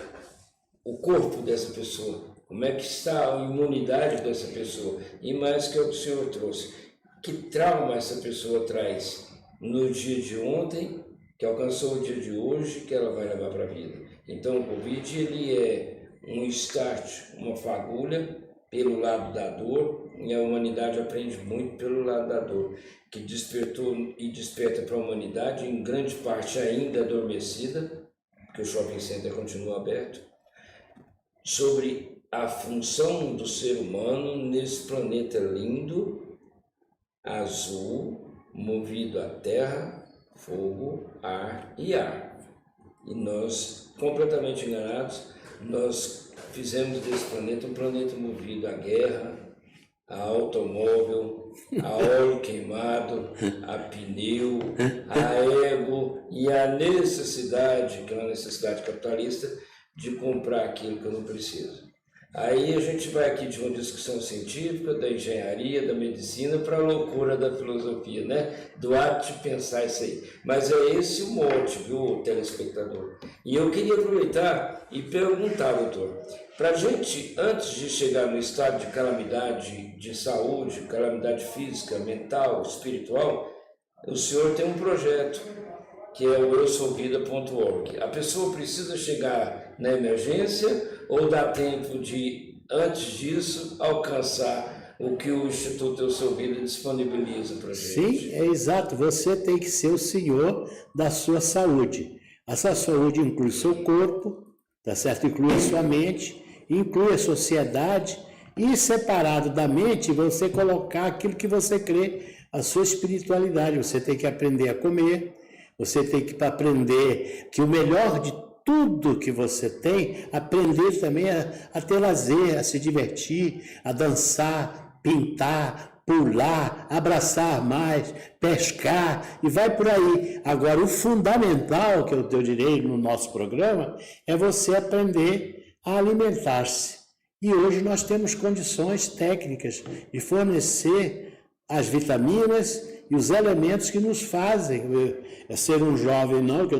o corpo dessa pessoa? Como é que está a imunidade dessa pessoa? E mais que é o que o senhor trouxe. Que trauma essa pessoa traz no dia de ontem, que alcançou o dia de hoje, que ela vai levar para a vida? Então o Covid ele é um start, uma fagulha pelo lado da dor, e a humanidade aprende muito pelo lado da dor, que despertou e desperta para a humanidade, em grande parte ainda adormecida, porque o shopping center continua aberto, sobre a função do ser humano nesse planeta lindo, azul, movido a terra, fogo, ar e ar. E nós, completamente enganados, nós fizemos desse planeta um planeta movido à guerra, a automóvel, a óleo queimado, a pneu, a ego e a necessidade, que é uma necessidade capitalista, de comprar aquilo que eu não preciso. Aí a gente vai aqui de uma discussão científica, da engenharia, da medicina, para a loucura da filosofia, né? Do ato de pensar isso aí. Mas é esse o mote, viu, telespectador? E eu queria aproveitar e perguntar, doutor, para a gente, antes de chegar no estado de calamidade de saúde, calamidade física, mental, espiritual, o senhor tem um projeto, que é o eusouvida.org. A pessoa precisa chegar na emergência ou dá tempo de, antes disso, alcançar o que o Instituto Eu Sou Vida disponibiliza para a gente? Sim, é exato. Você tem que ser o senhor da sua saúde. A sua saúde inclui o seu corpo, tá certo? Inclui a sua mente, inclui a sociedade e, separado da mente, você colocar aquilo que você crê, a sua espiritualidade. Você tem que aprender a comer, Você tem que aprender que o melhor de tudo que você tem, aprender também a ter lazer, a se divertir, a dançar, pintar, pular, abraçar mais, pescar e vai por aí. Agora, o fundamental, que eu direi no nosso programa, é você aprender a alimentar-se. E hoje nós temos condições técnicas de fornecer as vitaminas e os elementos que nos fazem ser um jovem, não, que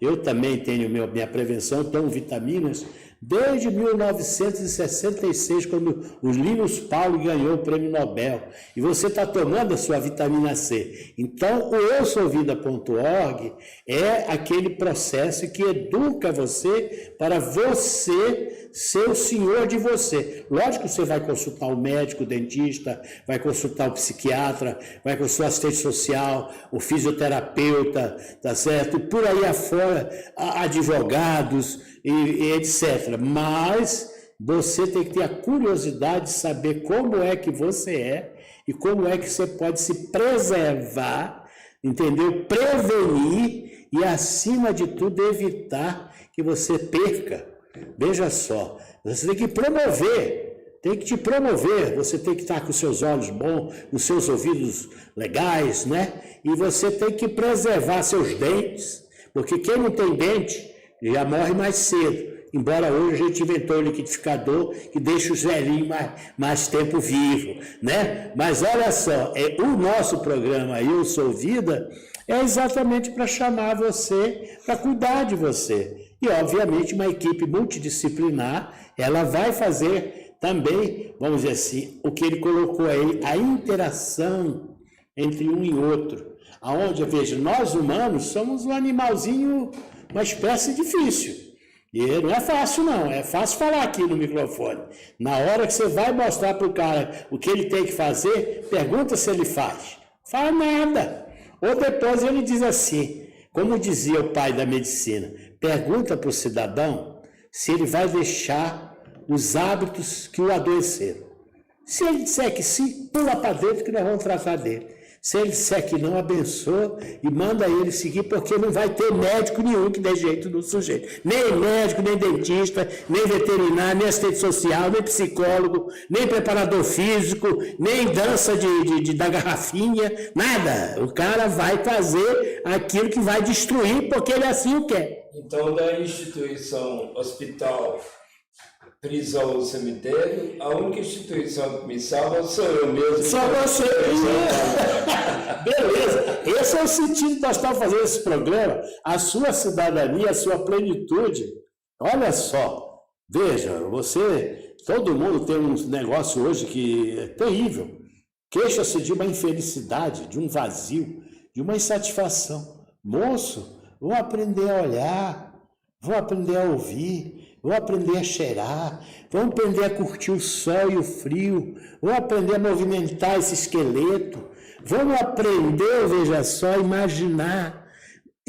eu também tenho minha prevenção, tomo vitaminas desde 1966, quando o Linus Pauling ganhou o prêmio Nobel. E você está tomando a sua vitamina C. Então, o eusouvida.org é aquele processo que educa você para você ser o senhor de você. Lógico que você vai consultar o médico, o dentista, vai consultar o psiquiatra, vai consultar o assistente social, o fisioterapeuta, tá certo? E por aí afora, advogados e etc. Mas você tem que ter a curiosidade de saber como é que você é e como é que você pode se preservar, entendeu? Prevenir e, acima de tudo, evitar que você perca. Veja só, você tem que promover, tem que te promover, você tem que estar com os seus olhos bons, os seus ouvidos legais, né? E você tem que preservar seus dentes, porque quem não tem dente já morre mais cedo. Embora hoje a gente inventou o liquidificador que deixa os velhinhos mais tempo vivo, né? Mas olha só, o nosso programa Eu Sou Vida é exatamente para chamar você, para cuidar de você. E, obviamente, uma equipe multidisciplinar, ela vai fazer também, vamos dizer assim, o que ele colocou aí, a interação entre um e outro. Aonde, veja, nós humanos somos um animalzinho, uma espécie difícil. E não é fácil, não. É fácil falar aqui no microfone. Na hora que você vai mostrar para o cara o que ele tem que fazer, pergunta se ele faz. Fala nada. Ou depois ele diz assim, como dizia o pai da medicina, pergunta para o cidadão se ele vai deixar os hábitos que o adoeceram. Se ele disser que sim, pula para dentro que nós vamos tratar dele. Se ele disser que não, abençoa e manda ele seguir, porque não vai ter médico nenhum que dê jeito no sujeito. Nem médico, nem dentista, nem veterinário, nem assistente social, nem psicólogo, nem preparador físico, nem dança da garrafinha, nada. O cara vai fazer aquilo que vai destruir, porque ele assim o quer. Então, da instituição hospital, prisão ou cemitério, a única instituição que me salva sou eu mesmo. Só você. Beleza. Esse é o sentido que nós estamos fazendo esse programa. A sua cidadania, a sua plenitude. Olha só. Veja, todo mundo tem um negócio hoje que é terrível. Queixa-se de uma infelicidade, de um vazio, de uma insatisfação. Moço, vamos aprender a olhar, vamos aprender a ouvir, vamos aprender a cheirar, vamos aprender a curtir o sol e o frio, vamos aprender a movimentar esse esqueleto, vamos aprender, veja só, a imaginar.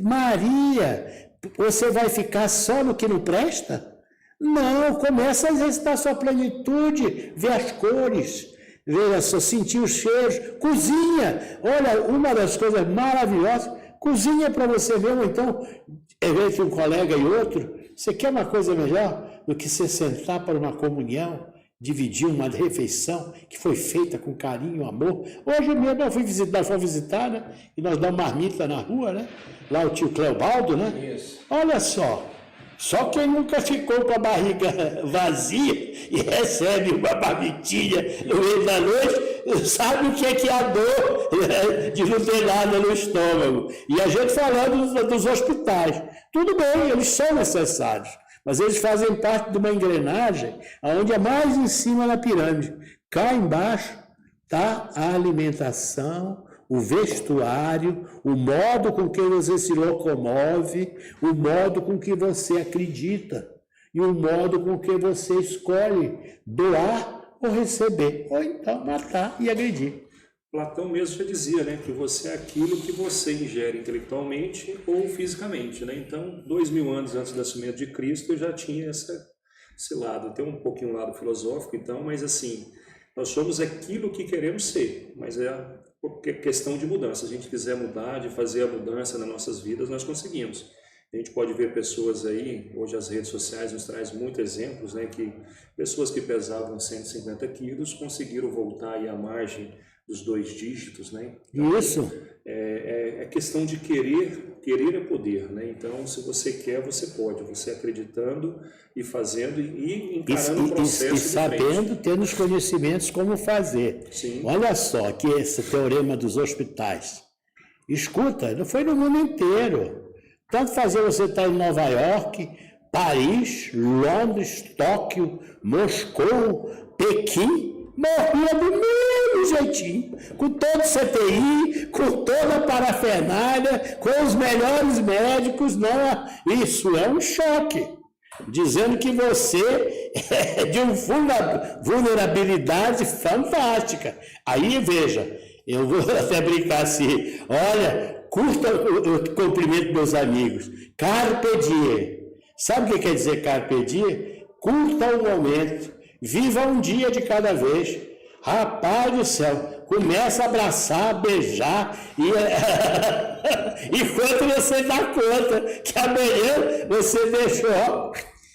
Maria, você vai ficar só no que não presta? Não, começa a exercitar sua plenitude, ver as cores, veja só, sentir os cheiros, cozinha. Olha, uma das coisas maravilhosas, cozinha para você ver, ou então, entre um colega e outro. Você quer uma coisa melhor do que você sentar para uma comunhão, dividir uma refeição que foi feita com carinho, amor? Hoje mesmo nós fomos visitar, né? E nós damos marmita na rua, né? Lá o tio Cleobaldo, né? Isso. Olha só quem nunca ficou com a barriga vazia e recebe uma marmitinha no meio da noite, sabe o que é a dor de não ter nada no estômago. E a gente falando dos hospitais. Tudo bem, eles são necessários, mas eles fazem parte de uma engrenagem onde é mais em cima na pirâmide. Cá embaixo está a alimentação, o vestuário, o modo com que você se locomove, o modo com que você acredita e o modo com que você escolhe doar ou receber, ou então matar e agredir. Platão mesmo já dizia, né, que você é aquilo que você ingere intelectualmente ou fisicamente, né? Então, 2000 anos antes do nascimento de Cristo, eu já tinha esse lado, tem um pouquinho um lado filosófico, então, mas assim, nós somos aquilo que queremos ser, mas porque é questão de mudança. Se a gente quiser mudar, de fazer a mudança nas nossas vidas, nós conseguimos. A gente pode ver pessoas aí, hoje as redes sociais nos traz muitos exemplos, né, que pessoas que pesavam 150 quilos conseguiram voltar aí à margem dos 2 dígitos, né? Então, Isso. é questão de querer é poder, né? Então, se você quer, você pode, você acreditando e fazendo e encarando o processo E sabendo, tendo os conhecimentos como fazer. Sim. Olha só que esse teorema dos hospitais. Escuta, não foi no mundo inteiro. Tanto fazer você estar em Nova York, Paris, Londres, Tóquio, Moscou, Pequim, morria do mesmo jeitinho, com todo o CTI, com toda a parafernália, com os melhores médicos. Não, isso é um choque, dizendo que você é de uma vulnerabilidade fantástica. Aí, veja, eu vou até brincar assim, olha, curta, eu cumprimento meus amigos, carpe diem. Sabe o que quer dizer carpe diem? Curta o momento, viva um dia de cada vez. Rapaz do céu, começa a abraçar, beijar, enquanto você dá conta que amanhã você deixou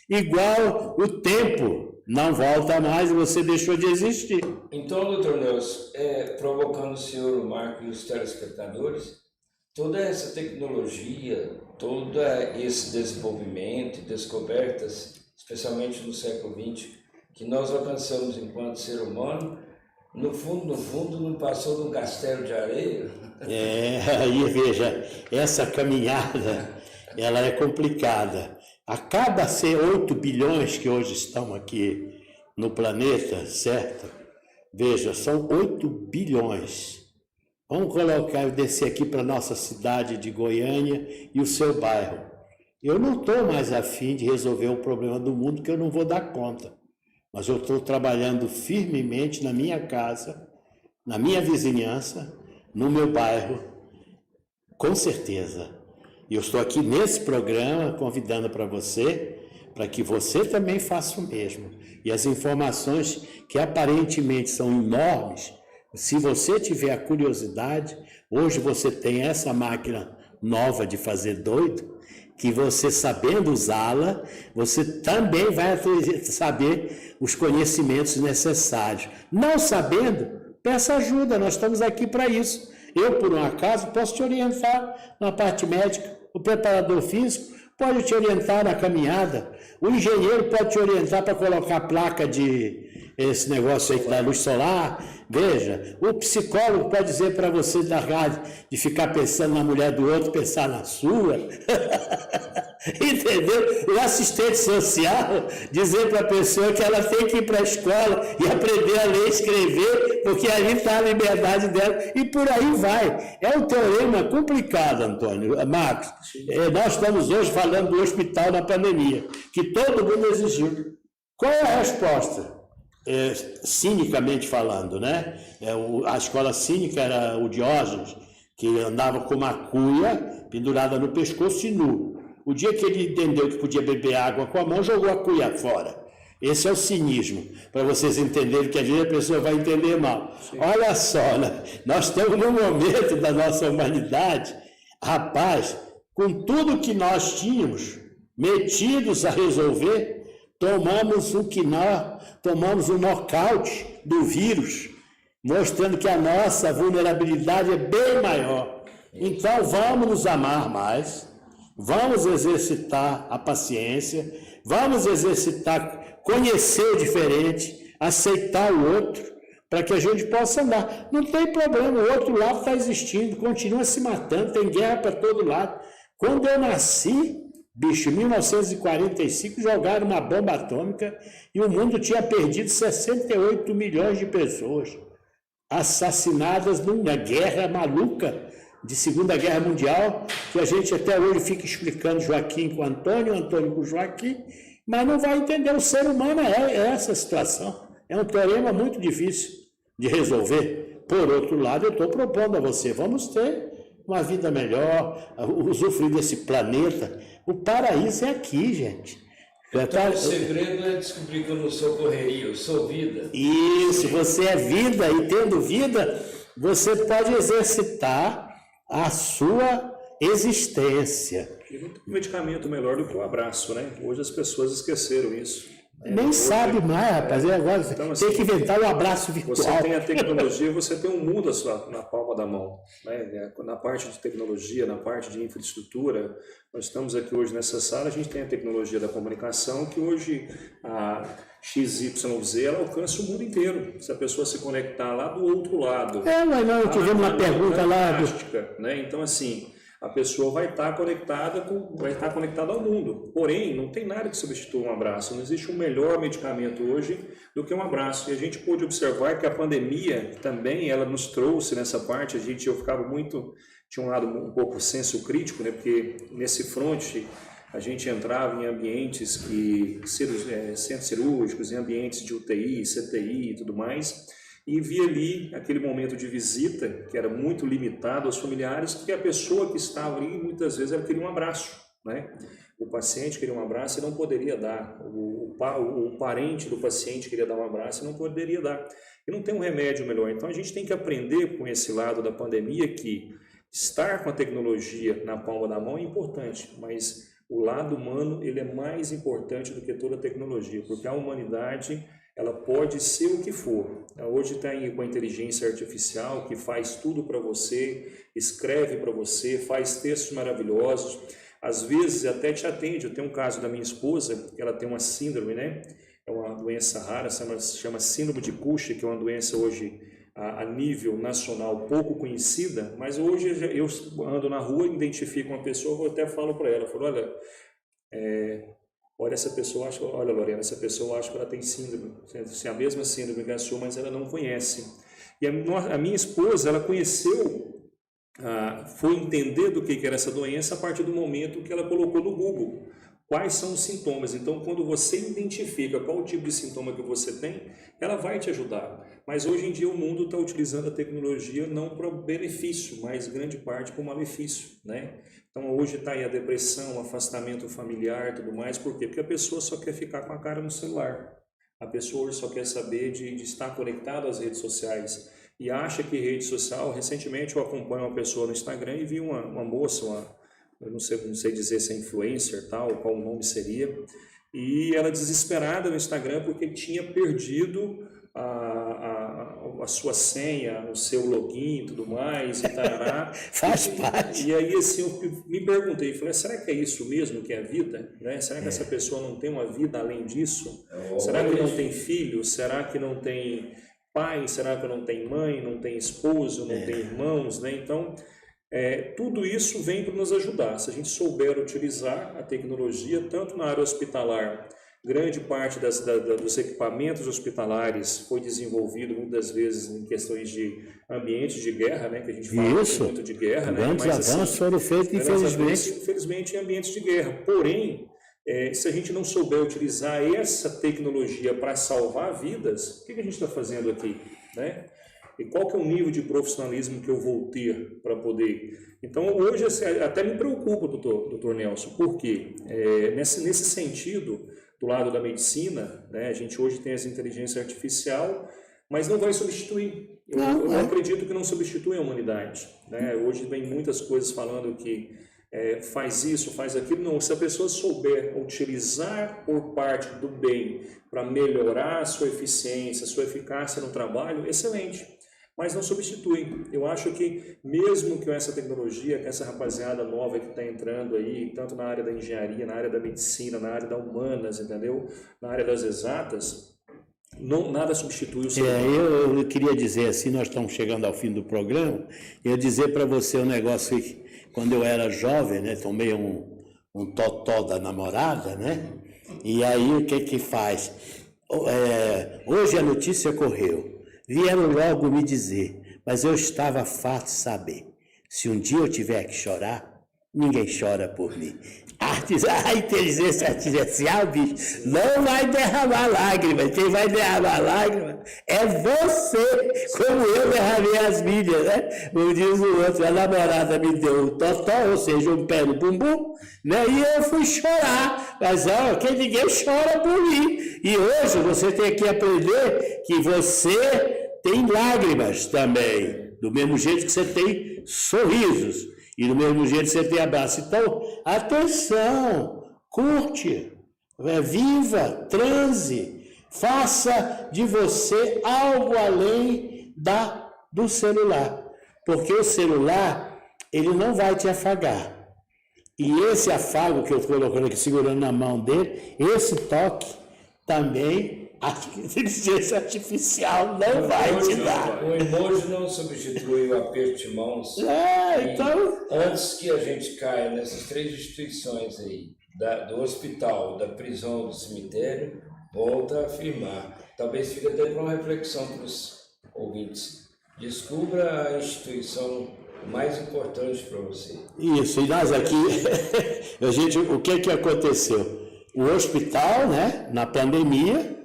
igual o tempo. Não volta mais e você deixou de existir. Então, doutor Nelson, provocando o senhor, o Marco e os telespectadores, toda essa tecnologia, todo esse desenvolvimento e descobertas, especialmente no século XX, que nós alcançamos enquanto ser humano, no fundo, não passou de um castelo de areia? Aí veja, essa caminhada, ela é complicada. A cada 8 bilhões que hoje estão aqui no planeta, certo? Veja, são 8 bilhões. Vamos colocar, descer aqui para a nossa cidade de Goiânia e o seu bairro. Eu não estou mais afim de resolver um problema do mundo que eu não vou dar conta. Mas eu estou trabalhando firmemente na minha casa, na minha vizinhança, no meu bairro, com certeza. E eu estou aqui nesse programa convidando para que você também faça o mesmo. E as informações que aparentemente são enormes, se você tiver a curiosidade, hoje você tem essa máquina nova de fazer doido, que você sabendo usá-la, você também vai saber os conhecimentos necessários. Não sabendo, peça ajuda, nós estamos aqui para isso. Eu, por um acaso, posso te orientar na parte médica, o preparador físico pode te orientar na caminhada, o engenheiro pode te orientar para colocar a placa de esse negócio aí da luz solar. Veja, o psicólogo pode dizer para você largar de ficar pensando na mulher do outro, pensar na sua. Entendeu? O assistente social dizer para a pessoa que ela tem que ir para a escola e aprender a ler e escrever, porque ali está a liberdade dela, e por aí vai. É um teorema complicado, Antônio. Marcos, nós estamos hoje falando do hospital na pandemia, que todo mundo exigiu. Qual é a resposta? Cinicamente falando, né? A escola cínica era o Diógenes, que andava com uma cuia pendurada no pescoço e nu. O dia que ele entendeu que podia beber água com a mão, jogou a cuia fora. Esse é o cinismo, para vocês entenderem que às vezes a pessoa vai entender mal. Sim. Olha só, né? Nós estamos num momento da nossa humanidade, rapaz, com tudo que nós tínhamos metidos a resolver, tomamos um nocaute do vírus, mostrando que a nossa vulnerabilidade é bem maior. Então vamos nos amar mais, vamos exercitar a paciência, vamos exercitar, conhecer o diferente, aceitar o outro, para que a gente possa andar. Não tem problema, o outro lado está existindo, continua se matando, tem guerra para todo lado. Quando eu nasci, bicho, em 1945 jogaram uma bomba atômica e o mundo tinha perdido 68 milhões de pessoas assassinadas numa guerra maluca de Segunda Guerra Mundial, que a gente até hoje fica explicando Joaquim com Antônio, Antônio com Joaquim, mas não vai entender. O ser humano é essa situação. É um teorema muito difícil de resolver. Por outro lado, eu estou propondo a você, vamos ter uma vida melhor, usufruir desse planeta. O paraíso é aqui, gente. Então, o segredo é descobrir que eu não sou correria, eu sou vida. Isso, você é vida, e tendo vida, você pode exercitar a sua existência. E não tem medicamento melhor do que o abraço, né? Hoje as pessoas esqueceram isso. Nem Hoje, sabe mais, rapaz. Agora então, tem que inventar o abraço virtual. Você tem a tecnologia, você tem um mundo na palma da mão. Né? Na parte de tecnologia, na parte de infraestrutura, nós estamos aqui hoje nessa sala, a gente tem a tecnologia da comunicação, que hoje a XYZ ela alcança o mundo inteiro. Se a pessoa se conectar lá do outro lado. Mas não, tivemos uma pergunta lá. Né? Então, assim, a pessoa vai estar conectada ao mundo. Porém, não tem nada que substitua um abraço. Não existe um melhor medicamento hoje do que um abraço. E a gente pôde observar que a pandemia também ela nos trouxe nessa parte. Eu ficava muito, tinha um lado um pouco senso crítico, né? Porque nesse fronte a gente entrava em ambientes centros cirúrgicos, em ambientes de UTI, CTI e tudo mais. E vi ali aquele momento de visita, que era muito limitado aos familiares, que a pessoa que estava ali, muitas vezes, ela queria um abraço, né? O paciente queria um abraço e não poderia dar. O parente do paciente queria dar um abraço e não poderia dar. E não tem um remédio melhor. Então, a gente tem que aprender com esse lado da pandemia que estar com a tecnologia na palma da mão é importante, mas o lado humano ele é mais importante do que toda a tecnologia, porque a humanidade ela pode ser o que for. Hoje tem com a inteligência artificial que faz tudo para você, escreve para você, faz textos maravilhosos, às vezes até te atende. Eu tenho um caso da minha esposa, que ela tem uma síndrome, né? É uma doença rara, se chama síndrome de Cushing, que é uma doença hoje a nível nacional pouco conhecida, mas hoje eu ando na rua, identifico uma pessoa, eu até falo para ela, olha essa pessoa, olha Lorena, essa pessoa acha que ela tem síndrome, a mesma síndrome que a sua, mas ela não conhece. E a minha esposa, ela conheceu, foi entender do que era essa doença a partir do momento que ela colocou no Google quais são os sintomas. Então, quando você identifica qual o tipo de sintoma que você tem, ela vai te ajudar. Mas hoje em dia o mundo está utilizando a tecnologia não para benefício, mas grande parte para malefício, né? Então hoje está aí a depressão, o afastamento familiar e tudo mais. Por quê? Porque a pessoa só quer ficar com a cara no celular. A pessoa hoje só quer saber de estar conectado às redes sociais. E acha que rede social... Recentemente eu acompanho uma pessoa no Instagram e vi uma moça, eu não sei dizer se é influencer, tal, qual o nome seria. E ela desesperada no Instagram porque tinha perdido a sua senha, o seu login e tudo mais, e tarará. Faz parte. E aí, assim, eu me perguntei, falei, será que é isso mesmo que é a vida? Né? Será que essa pessoa não tem uma vida além disso? Será que não tem filho? Será que não tem pai? Será que não tem mãe? Não tem esposo? Não tem irmãos? Né? Então, tudo isso vem para nos ajudar. Se a gente souber utilizar a tecnologia, tanto na área hospitalar, grande parte dos equipamentos hospitalares foi desenvolvido muitas vezes em questões de ambientes de guerra, né, que a gente fala muito de guerra. Grandes avanços foram feitos, infelizmente, em ambientes de guerra. Porém, se a gente não souber utilizar essa tecnologia para salvar vidas, o que a gente está fazendo aqui, né? E qual que é o nível de profissionalismo que eu vou ter para poder... Então, hoje, até me preocupa, doutor Nelson, porque nesse sentido, do lado da medicina, né, a gente hoje tem as inteligência artificial, mas não vai substituir. Eu acredito que não substitui a humanidade. Né? Hoje vem muitas coisas falando que faz isso, faz aquilo. Não, se a pessoa souber utilizar por parte do bem para melhorar a sua eficiência, a sua eficácia no trabalho, excelente. Mas não substitui. Eu acho que mesmo com essa tecnologia, com essa rapaziada nova que está entrando aí, tanto na área da engenharia, na área da medicina, na área da humanas, entendeu? Na área das exatas, nada substitui o ser humano. Eu queria dizer assim, nós estamos chegando ao fim do programa, eu dizer para você um negócio que quando eu era jovem, né, tomei um totó da namorada, né? E aí o que faz? Hoje a notícia correu. Vieram logo me dizer, mas eu estava farto de saber. Se um dia eu tiver que chorar, ninguém chora por mim. A inteligência artificial, bicho, não vai derramar lágrimas. Quem vai derramar lágrimas é você, como eu derramei as minhas, né? Como diz o outro, a namorada me deu um totó, ou seja, um pé no bumbum, né? E eu fui chorar. Mas, que ninguém chora por mim. E hoje você tem que aprender que você tem lágrimas também. Do mesmo jeito que você tem sorrisos. E do mesmo jeito que você tem abraço. Então, atenção, curte, viva, transe, faça de você algo além do celular. Porque o celular, ele não vai te afagar. E esse afago que eu estou colocando aqui, segurando na mão dele, esse toque também, a inteligência artificial não vai te dar. O emoji não substitui o aperto de mãos. Então... Antes que a gente caia nessas três instituições aí, do hospital, da prisão, do cemitério, volta a afirmar. Talvez fique até para uma reflexão para os ouvintes. Descubra a instituição mais importante para você. Isso, e nós aqui, o que aconteceu? O hospital, né, na pandemia,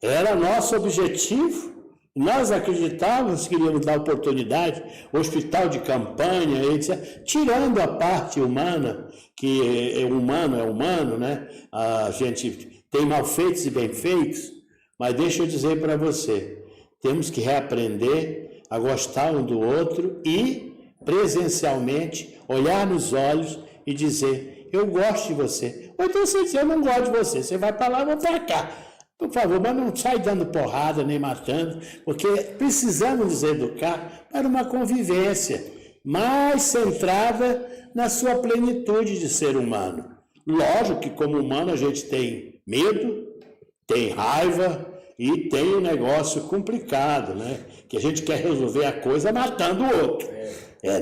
era nosso objetivo. Nós acreditávamos que queríamos dar oportunidade, hospital de campanha, etc., tirando a parte humana, que é humano, né? A gente tem mal feitos e bem feitos, mas deixa eu dizer para você, temos que reaprender a gostar um do outro e presencialmente olhar nos olhos e dizer, eu gosto de você. Ou então você diz, eu não gosto de você, você vai para lá, eu vou para cá. Por favor, mas não sai dando porrada nem matando, porque precisamos nos educar para uma convivência mais centrada na sua plenitude de ser humano. Lógico que como humano a gente tem medo, tem raiva e tem um negócio complicado, né? Que a gente quer resolver a coisa matando o outro.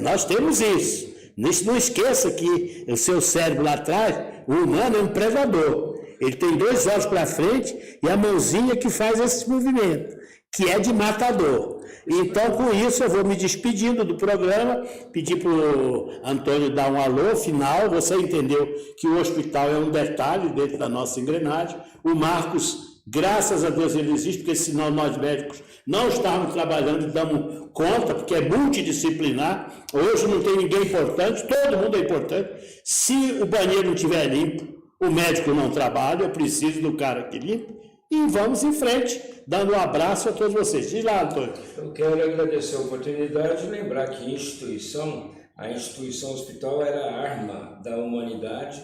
Nós temos isso. Não esqueça que o seu cérebro lá atrás, o humano é um predador. Ele tem 2 olhos para frente e a mãozinha que faz esse movimento, que é de matador. Então, com isso, eu vou me despedindo do programa, pedir para o Antônio dar um alô final. Você entendeu que o hospital é um detalhe dentro da nossa engrenagem. O Marcos, graças a Deus, ele existe, porque senão nós médicos não estávamos trabalhando e damos conta, porque é multidisciplinar. Hoje não tem ninguém importante, todo mundo é importante. Se o banheiro não estiver limpo, o médico não trabalha, eu preciso do cara que limpa. E vamos em frente, dando um abraço a todos vocês. Diz lá, Antônio. Eu quero agradecer a oportunidade e lembrar que a instituição hospital era a arma da humanidade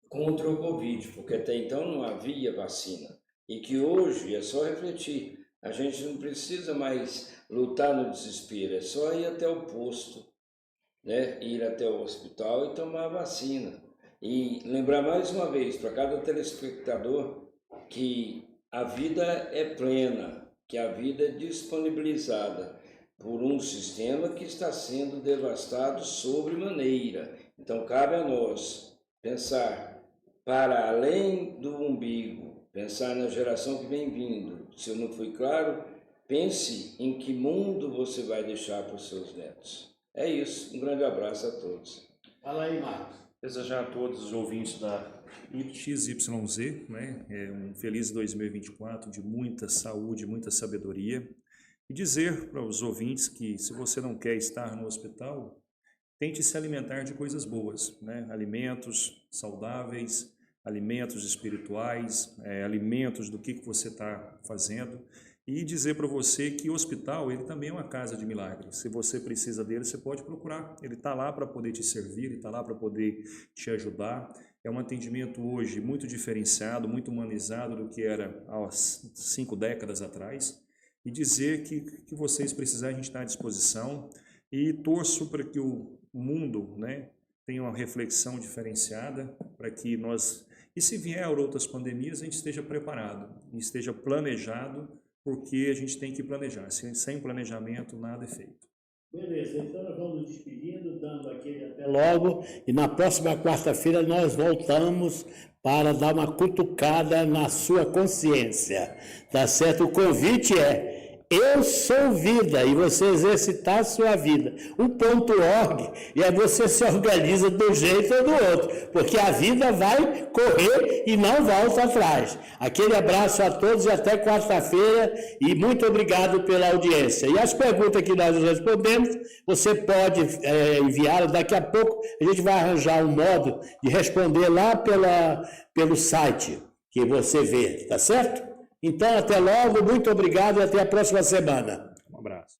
contra o Covid, porque até então não havia vacina. E que hoje é só refletir, a gente não precisa mais lutar no desespero, é só ir até o posto, né? Ir até o hospital e tomar a vacina. E lembrar mais uma vez para cada telespectador que a vida é plena, que a vida é disponibilizada por um sistema que está sendo devastado sobremaneira. Então cabe a nós pensar para além do umbigo, pensar na geração que vem vindo. Se eu não fui claro, pense em que mundo você vai deixar para os seus netos. É isso, um grande abraço a todos. Fala aí, Marcos. Desejar a todos os ouvintes da XYZ, né, um feliz 2024 de muita saúde, muita sabedoria, e dizer para os ouvintes que se você não quer estar no hospital, tente se alimentar de coisas boas, né, alimentos saudáveis, alimentos espirituais, alimentos do que você está fazendo, e dizer para você que o hospital ele também é uma casa de milagres. Se você precisa dele, você pode procurar. Ele está lá para poder te servir, ele está lá para poder te ajudar. É um atendimento hoje muito diferenciado, muito humanizado do que era há 5 décadas atrás. E dizer que vocês precisarem, a gente está à disposição. E torço para que o mundo, né, tenha uma reflexão diferenciada, para que nós, e se vier outras pandemias, a gente esteja preparado, esteja planejado, porque a gente tem que planejar. Sem planejamento, nada é feito. Beleza, então nós vamos nos despedindo, dando aquele até logo, e na próxima quarta-feira nós voltamos para dar uma cutucada na sua consciência, tá certo? O convite é, eu sou vida, e você exercitar a sua vida. O .org, e aí você se organiza de um jeito ou do outro, porque a vida vai correr e não volta atrás. Aquele abraço a todos e até quarta-feira, e muito obrigado pela audiência. E as perguntas que nós respondemos, você pode enviá-las. Daqui a pouco a gente vai arranjar um modo de responder lá pelo site que você vê, tá certo? Então, até logo, muito obrigado e até a próxima semana. Um abraço.